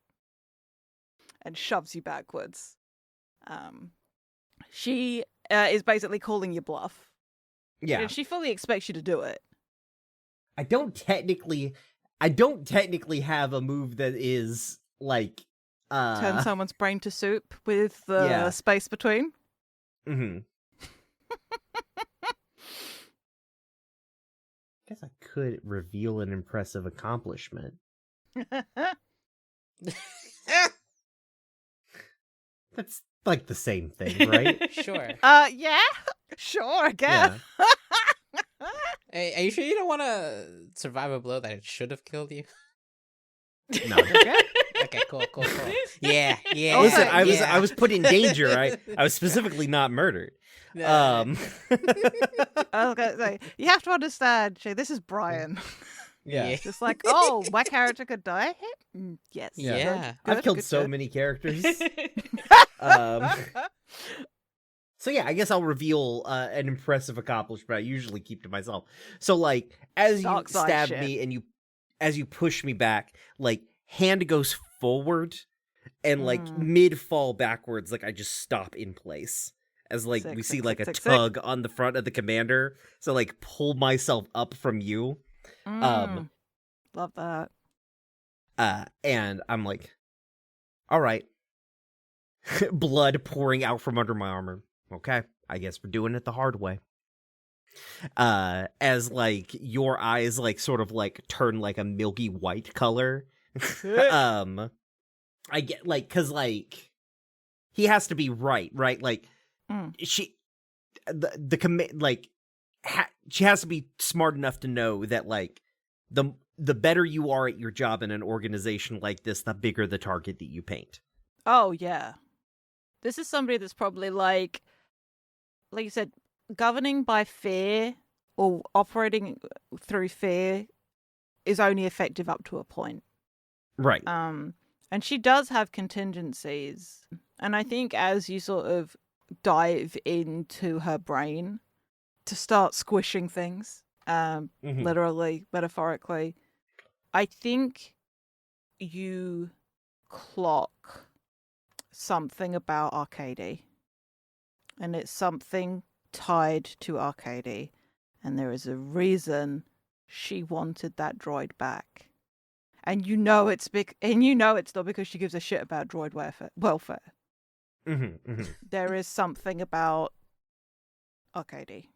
And shoves you backwards. She is basically calling you bluff. Yeah. And she fully expects you to do it. I don't technically have a move that is like Turn someone's brain to soup with the space between. Mm-hmm. Guess I could reveal an impressive accomplishment. That's like the same thing, right? Sure. Yeah. Sure, I guess. Yeah. Hey, are you sure you don't want to survive a blow that it should have killed you? No. Okay, cool. Yeah. Listen, Okay, I was put in danger. I was specifically not murdered. I was gonna say, you have to understand, Shay, this is Brian. Yeah. Just like, oh, my character could die? Yes. Yeah. I've killed good, so good. many characters. So yeah, I guess I'll reveal an impressive accomplishment I usually keep to myself. So like, as Dark you side stab shit. me and as you push me back, like hand goes forward and like mid fall backwards, like I just stop in place. As like we see like a tug on the front of the commander. So like pull myself up from you. Love that. And I'm like, all right. Blood pouring out from under my armor. Okay, I guess we're doing it the hard way. As like your eyes like sort of like turn like a milky white color. I get like, cause like he has to be right? Like she like she has to be smart enough to know that like the better you are at your job in an organization like this, the bigger the target that you paint. Oh, yeah. This is somebody that's probably like you said, governing by fear or operating through fear is only effective up to a point. Right. And she does have contingencies. And I think as you sort of dive into her brain to start squishing things, literally, metaphorically, I think you clock something about Arcady. And it's something tied to Arcady. And there is a reason she wanted that droid back. And you know it's not because she gives a shit about droid welfare. There is something about Arcady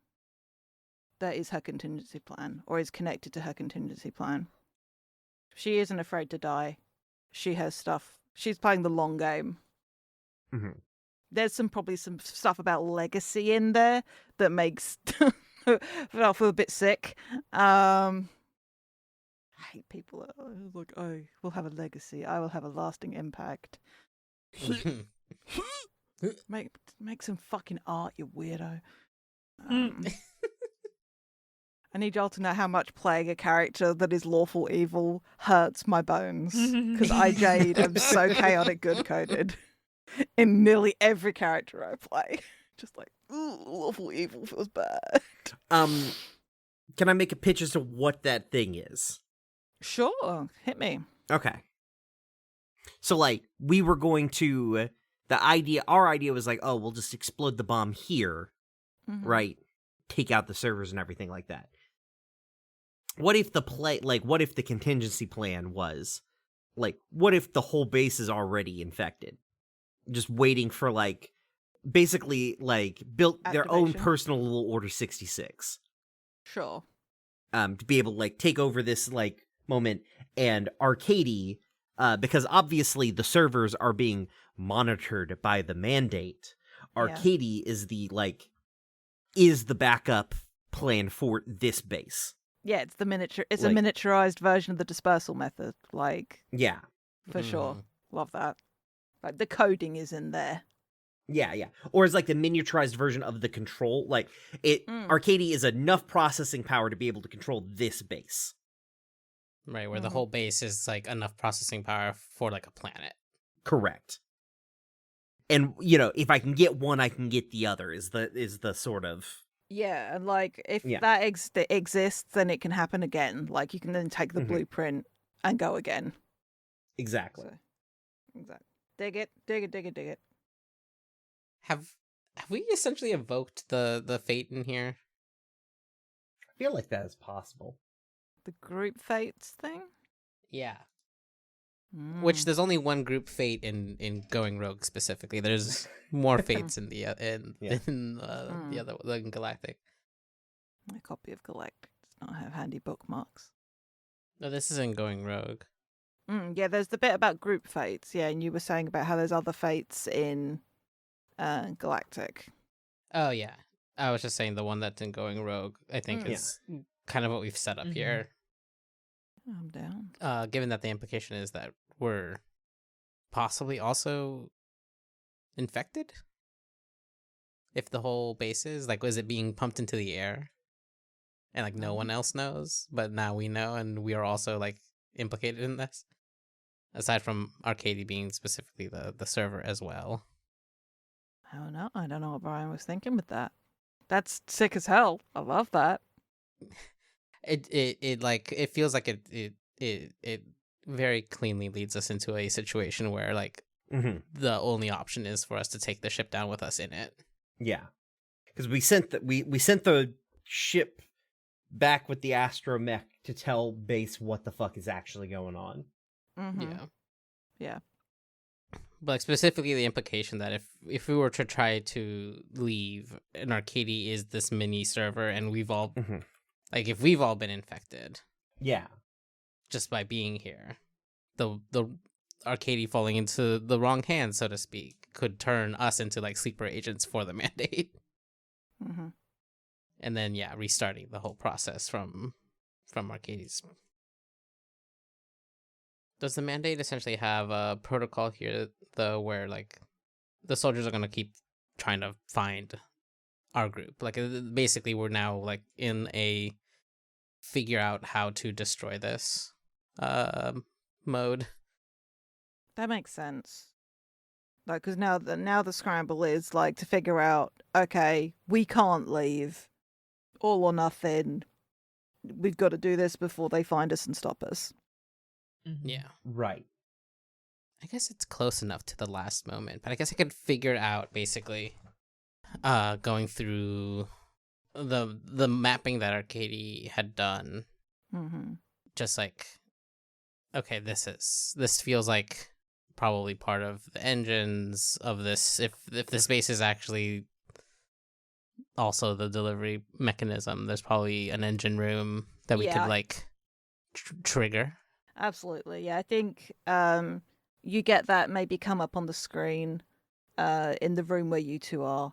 that is her contingency plan, or is connected to her contingency plan. She isn't afraid to die. She has stuff. She's playing the long game. There's probably some stuff about legacy in there that makes I feel a bit sick. I hate people that are like, I will have a legacy. I will have a lasting impact. Make some fucking art, you weirdo. I need y'all to know how much playing a character that is lawful evil hurts my bones. Because I, Jade, am so chaotic good-coded in nearly every character I play. Just like, ooh, lawful evil feels bad. Can I make a pitch as to what that thing is? Sure, hit me. Okay. So, like, we were going to... Our idea was like, oh, we'll just explode the bomb here, right? Take out the servers and everything like that. What if what if the contingency plan was, like, what if the whole base is already infected? Just waiting for, like, basically, like, built their own Activation. personal little Order 66. Sure. To be able to, like, take over this, like, moment. And Arcady, because obviously the servers are being monitored by the mandate, Arcady is the backup plan for this base. Yeah, it's the miniature. It's Like- a miniaturized version of the dispersal method. Like, Yeah. for sure. Love that. Like, the coding is in there. Yeah. Or it's like the miniaturized version of the control. Like, Arcady is enough processing power to be able to control this base. Right, where the whole base is like enough processing power for like a planet. Correct. And, you know, if I can get one, I can get the other, is the sort of... Yeah, and like, if Yeah. that exists, then it can happen again. Like, you can then take the blueprint and go again. Exactly. So, exactly. Dig it. Have we essentially evoked the fate in here? I feel like that is possible. The group fates thing? Yeah. Which there's only one group fate in Going Rogue specifically. There's more fates in the other in Galactic. My copy of Galactic does not have handy bookmarks. No, this is in Going Rogue. Yeah, there's the bit about group fates. Yeah, and you were saying about how there's other fates in Galactic. Oh yeah, I was just saying the one that's in Going Rogue. I think is kind of what we've set up here. I'm down. Given that the implication is that we're possibly also infected. If the whole base is like, was it being pumped into the air, and like no one else knows, but now we know, and we are also like implicated in this. Aside from Arcady being specifically the server as well. I don't know what Brian was thinking with that. That's sick as hell. I love that. It feels like it very cleanly leads us into a situation where like the only option is for us to take the ship down with us in it. Yeah, because we sent the ship back with the astromech to tell base what the fuck is actually going on. Yeah. But like, specifically the implication that if we were to try to leave, and Arcady is this mini server, and we've all like, if we've all been infected, just by being here, the Arcady falling into the wrong hands, so to speak, could turn us into like sleeper agents for the mandate. And then restarting the whole process from Arcady's. Does the mandate essentially have a protocol here, though, where like the soldiers are gonna keep trying to find our group? Like, basically, we're now like in a figure out how to destroy this mode. That makes sense. Like, because now the scramble is like to figure out, okay, we can't leave, all or nothing. We've got to do this before they find us and stop us. Yeah. Right. I guess it's close enough to the last moment, but I guess I could figure it out basically going through the mapping that Arcady had done. Just like, okay, this feels like probably part of the engines of this. If this base is actually also the delivery mechanism, there's probably an engine room that we could like trigger. Absolutely, yeah. I think you get that maybe come up on the screen in the room where you two are,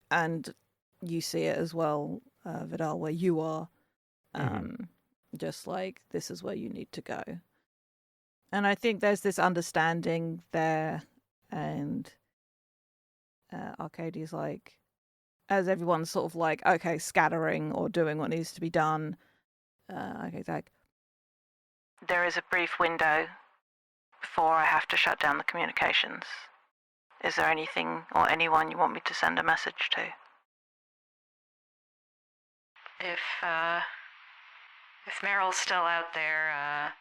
and you see it as well, Vidal, where you are. Just like, this is where you need to go. And I think there's this understanding there, and Arcady's like, as everyone's sort of like, okay, scattering or doing what needs to be done, Arcady's like, There is a brief window before I have to shut down the communications. is there anything or anyone you want me to send a message to? If Meryl's still out there,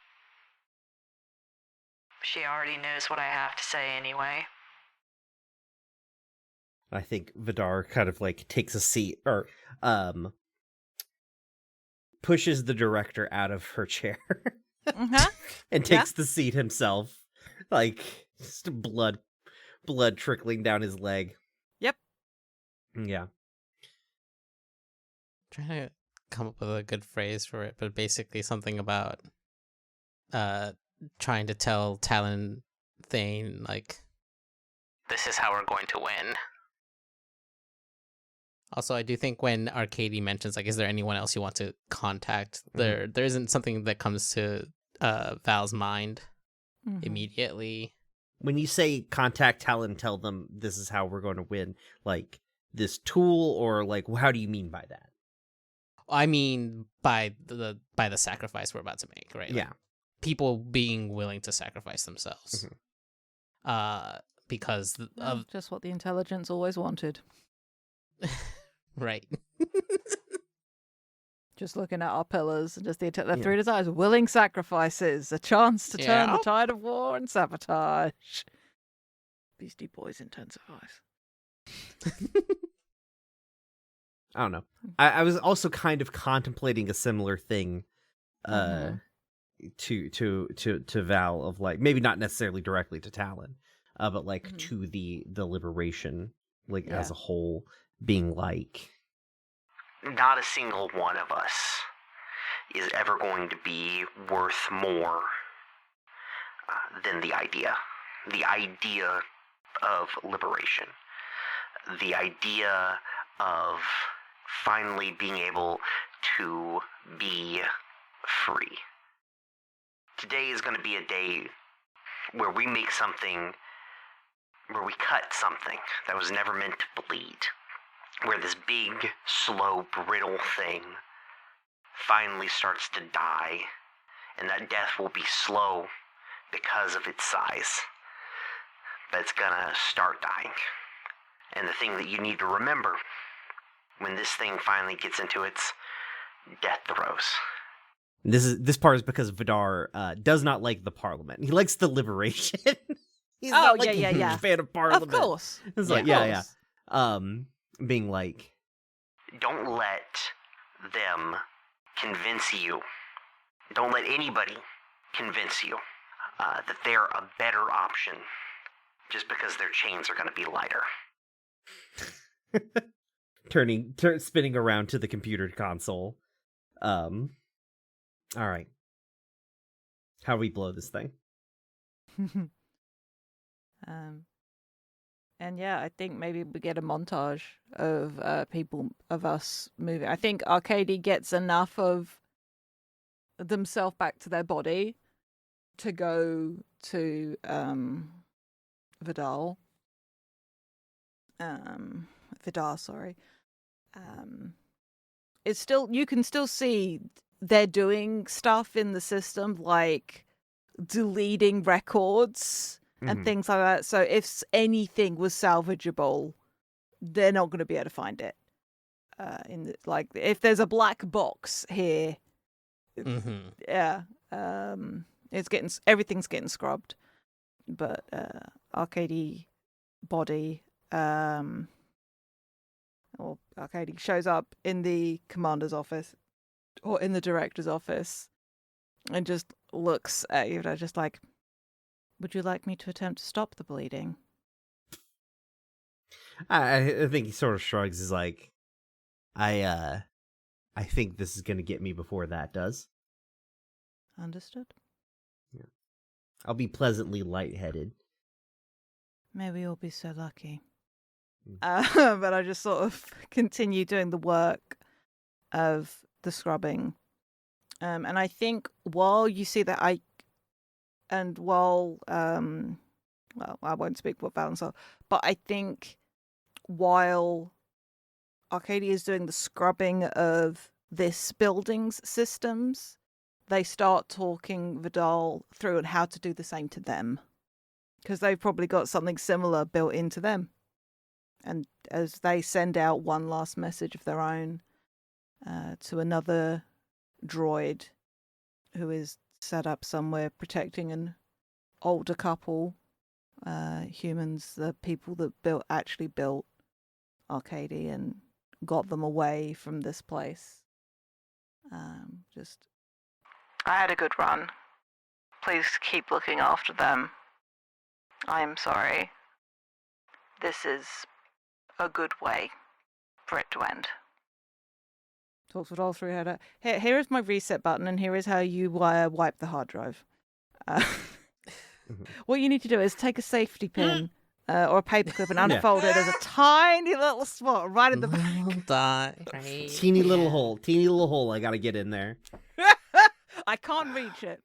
she already knows what I have to say anyway. I think Vidar kind of like takes a seat or pushes the director out of her chair and takes the seat himself, like just blood trickling down his leg. Yep. Yeah. Trying to come up with a good phrase for it, but basically something about trying to tell Talon Thane, like, This is how we're going to win. also I do think when Arcady mentions, like, is there anyone else you want to contact, there isn't something that comes to Val's mind immediately. When you say contact Talon, tell them this is how we're going to win, like this tool, or like how do you mean by that? I mean by the sacrifice we're about to make, right? Yeah. Like, people being willing to sacrifice themselves. Because of just what the intelligence always wanted. right. Just looking at our pillars and just the three desires: willing sacrifices, a chance to turn the tide of war, and sabotage. Beastie Boys intensifies. I don't know. I was also kind of contemplating a similar thing to Val, of like, maybe not necessarily directly to Talon, but like to the liberation, like as a whole, being like, not a single one of us is ever going to be worth more than the idea of liberation, the idea of finally being able to be free. Today is going to be a day where we make something, where we cut something that was never meant to bleed, where this big, slow, brittle thing finally starts to die, and that death will be slow because of its size. That's gonna start dying. And the thing that you need to remember when this thing finally gets into its death throes. This part is because Vidar does not like the Parliament. He likes the liberation. He's not like a huge fan of Parliament. Of course. It's like, being like, don't let them convince you. Don't let anybody convince you that they're a better option just because their chains are going to be lighter. Spinning around to the computer console. All right. How do we blow this thing? And yeah, I think maybe we get a montage of us moving. I think Arcady gets enough of themselves back to their body to go to Vidar, sorry. It's still, you can still see they're doing stuff in the system, like deleting records and things like that. So if anything was salvageable, they're not going to be able to find it. If there's a black box here, everything's getting scrubbed. But Arcady body, or Arcady shows up in the commander's office or in the director's office and just looks at you, just like, would you like me to attempt to stop the bleeding? I think he sort of shrugs. He's like, I think this is going to get me before that does. Understood. Yeah. I'll be pleasantly lightheaded. May we all be so lucky. But I just sort of continue doing the work of the scrubbing. And I think while you see that I won't speak what Valens are, but I think while Arcadia is doing the scrubbing of this building's systems, they start talking Vidal through and how to do the same to them. because they've probably got something similar built into them. And as they send out one last message of their own to another droid who is set up somewhere protecting an older couple, humans, the people that actually built Arcady and got them away from this place. I had a good run. Please keep looking after them. I am sorry. This is a good way for it to end. Talks with all three header. Here is my reset button, and here is how you wipe the hard drive. What you need to do is take a safety pin or a paperclip and unfold it as a tiny little spot right in the back. Teeny little hole. I gotta get in there. I can't reach it.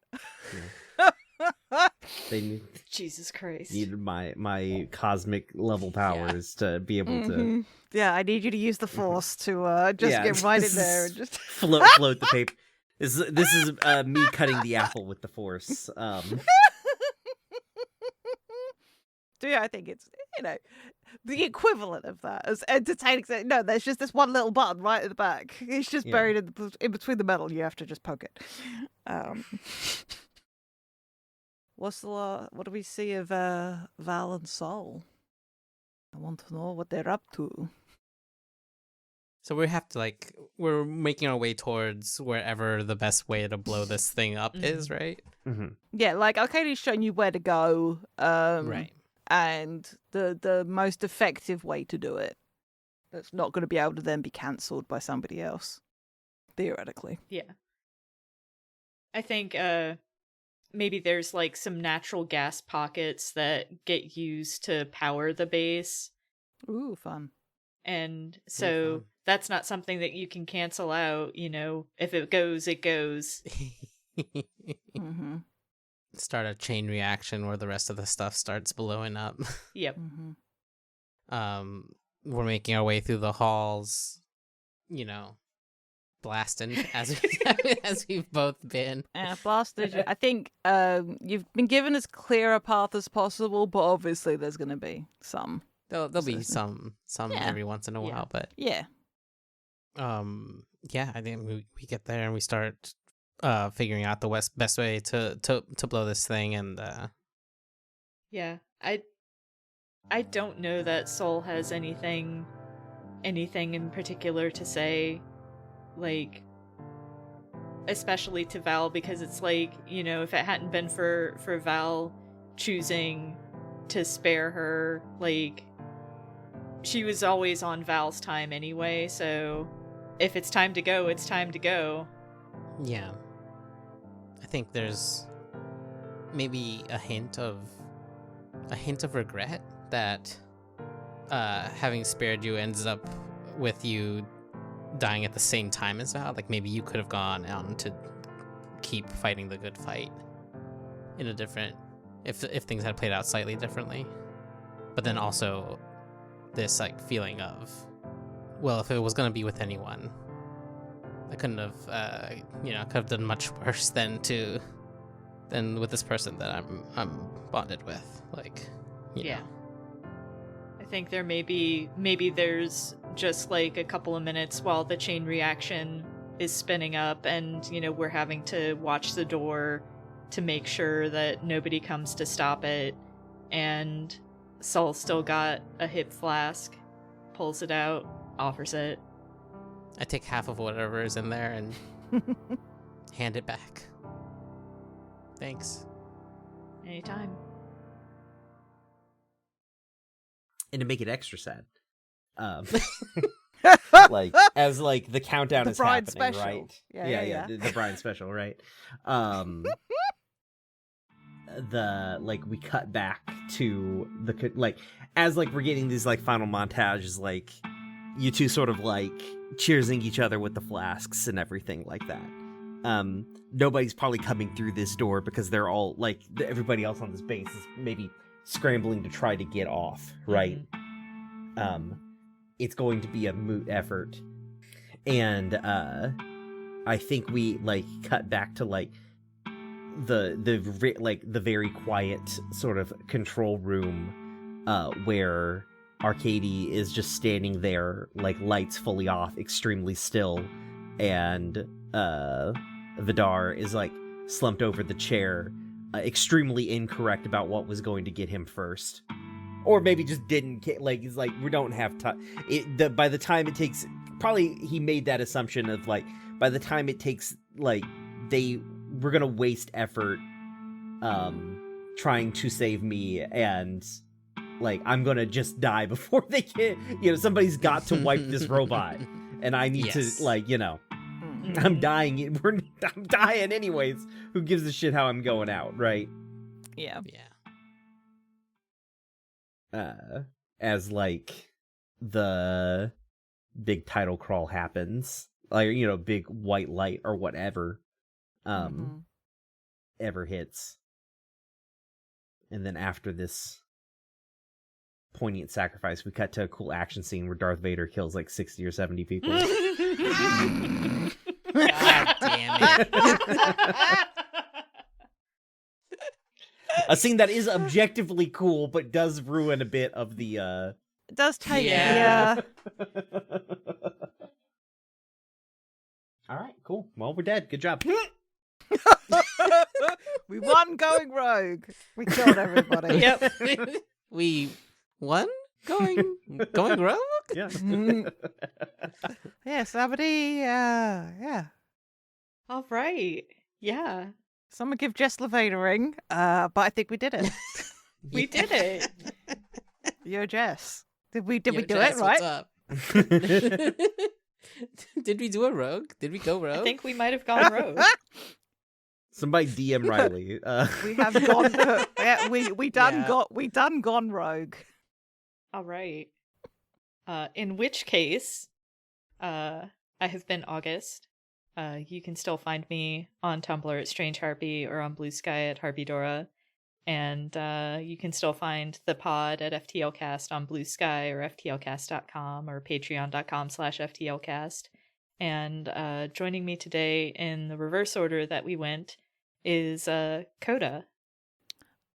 They Jesus Christ. needed my cosmic level powers to be able to. Yeah, I need you to use the force to get right in there and just float the paper. This is me cutting the apple with the force. So yeah, I think it's the equivalent of that as entertaining. No, there's just this one little button right at the back. It's just buried in between the metal. You have to just poke it. What do we see of Val and Sol? I want to know what they're up to. So we have to we're making our way towards wherever the best way to blow this thing up is, right? Mm-hmm. Yeah, Arcadie's shown you where to go. Right. And the most effective way to do it. That's not going to be able to then be cancelled by somebody else, theoretically. Yeah. I think maybe there's some natural gas pockets that get used to power the base. Ooh, fun. And so that's not something that you can cancel out, if it goes, it goes. Mm-hmm. Start a chain reaction where the rest of the stuff starts blowing up. Yep. Mm-hmm. We're making our way through the halls, blasting as we've both been. Blasted. I think you've been given as clear a path as possible, but obviously there's going to be some. There'll be some every once in a while, but yeah. I think we get there and we start figuring out the best way to blow this thing, and yeah, I don't know that Sol has anything in particular to say, especially to Val, because it's if it hadn't been for Val choosing to spare her, she was always on Val's time anyway, so if it's time to go, it's time to go. Yeah. I think there's maybe a hint of regret that having spared you ends up with you dying at the same time as Val. Maybe you could have gone on to keep fighting the good fight in a different, if things had played out slightly differently. But then also this feeling of, well, if it was going to be with anyone, I couldn't have, could have done much worse than with this person that I'm bonded with. Yeah. I think there maybe there's just a couple of minutes while the chain reaction is spinning up, and we're having to watch the door to make sure that nobody comes to stop it. And Sol's still got a hip flask, pulls it out, offers it. I take half of whatever is in there and hand it back. Thanks. Anytime. And to make it extra sad, as the countdown is Brian happening, special. right? Yeah. The Brian special, right? We cut back to the as we're getting these final montages, you two sort of cheersing each other with the flasks and everything like that. Nobody's probably coming through this door because they're all everybody else on this base is maybe scrambling to try to get off, right? Mm-hmm. It's going to be a moot effort, and I think we cut back to the very quiet sort of control room where Arcady is just standing there, like lights fully off, extremely still, and Vidar is like slumped over the chair, extremely incorrect about what was going to get him first. Or maybe just didn't, like, he's like, we don't have time. By the time it takes, probably he made that assumption of, like, by the time it takes, like, we're gonna waste effort trying to save me, and, like, I'm gonna just die before they can, somebody's got to wipe this robot, and I need to, like, I'm dying, I'm dying anyways, who gives a shit how I'm going out, right? Yeah. As like the big title crawl happens, like big white light or whatever ever hits, and then after this poignant sacrifice, we cut to a cool action scene where Darth Vader kills like 60 or 70 people. God damn it. A scene that is objectively cool, but does ruin a bit of the It does take Yeah. All right, cool. Well, we're dead. Good job. We won going rogue. We killed everybody. Yep. We won? Going rogue? Yeah. Yeah, somebody, yeah. All right. Yeah. Someone give Jess LeVane a ring, but I think we did it. We did it. Yo, Jess. Did we Yo, do Jess, it, right? What's up? Did we do a rogue? Did we go rogue? I think we might have gone rogue. Somebody DM Riley. We have gone. Yeah, we done Yeah. gone rogue. All right. In which case, I have been August. You can still find me on Tumblr at Strange Harpy or on Blue Sky at Harpydora. And you can still find the pod at FTLcast on Blue Sky or FTLcast.com or patreon.com/FTLcast. And joining me today in the reverse order that we went is Coda.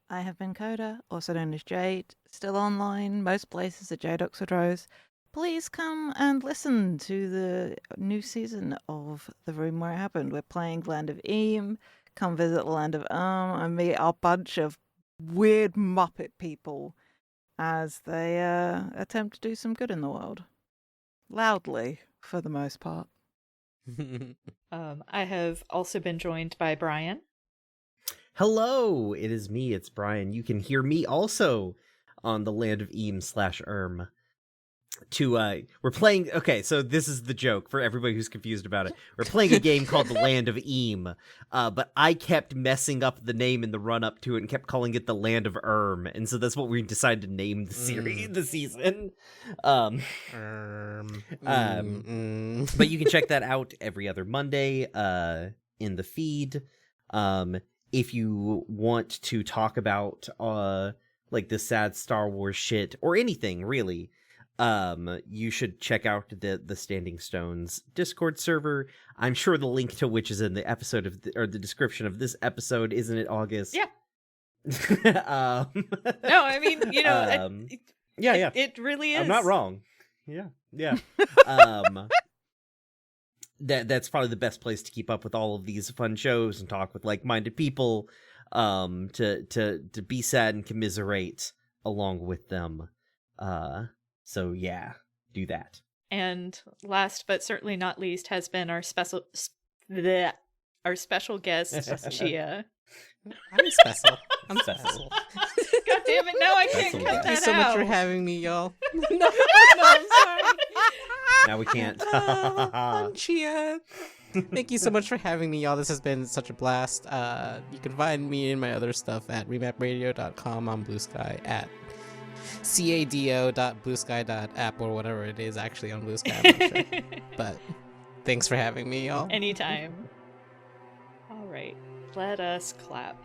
I have been Coda, also known as Jade, still online, most places at Jade Oxford Rose. Please come and listen to the new season of The Room Where It Happened. We're playing Land of Eam. Come visit the Land of and meet our bunch of weird Muppet people as they attempt to do some good in the world. Loudly, for the most part. I have also been joined by Brian. Hello, it is me, it's Brian. You can hear me also on the Land of Eam/Erm. We're playing, okay, so this is the joke for everybody who's confused about it. We're playing a game called the Land of Eam, but I kept messing up the name in the run-up to it and kept calling it the Land of Erm, and so that's what we decided to name the series, the season. But you can check that out every other Monday in the feed. If you want to talk about like the sad Star Wars shit or anything really, you should check out the Standing Stones Discord server. I'm sure the link to which is in the episode of or the description of this episode, isn't it, August? Yeah. No, I mean, yeah. It really is. I'm not wrong. Yeah. That's probably the best place to keep up with all of these fun shows and talk with like-minded people, to be sad and commiserate along with them. So yeah, do that. And last but certainly not least has been our special guest, Chia. I'm special. I'm special. God damn it! No, I can't Special cut guest. Thank that you so much for out. having me, y'all. No, I'm sorry. Now we can't. I'm Chia. Thank you so much for having me, y'all. This has been such a blast. You can find me and my other stuff at remapradio.com, on Blue Sky, at cado.bluesky.app, or whatever it is actually on Blue Sky, I'm not sure. But thanks for having me, y'all. Anytime. All right, let us clap.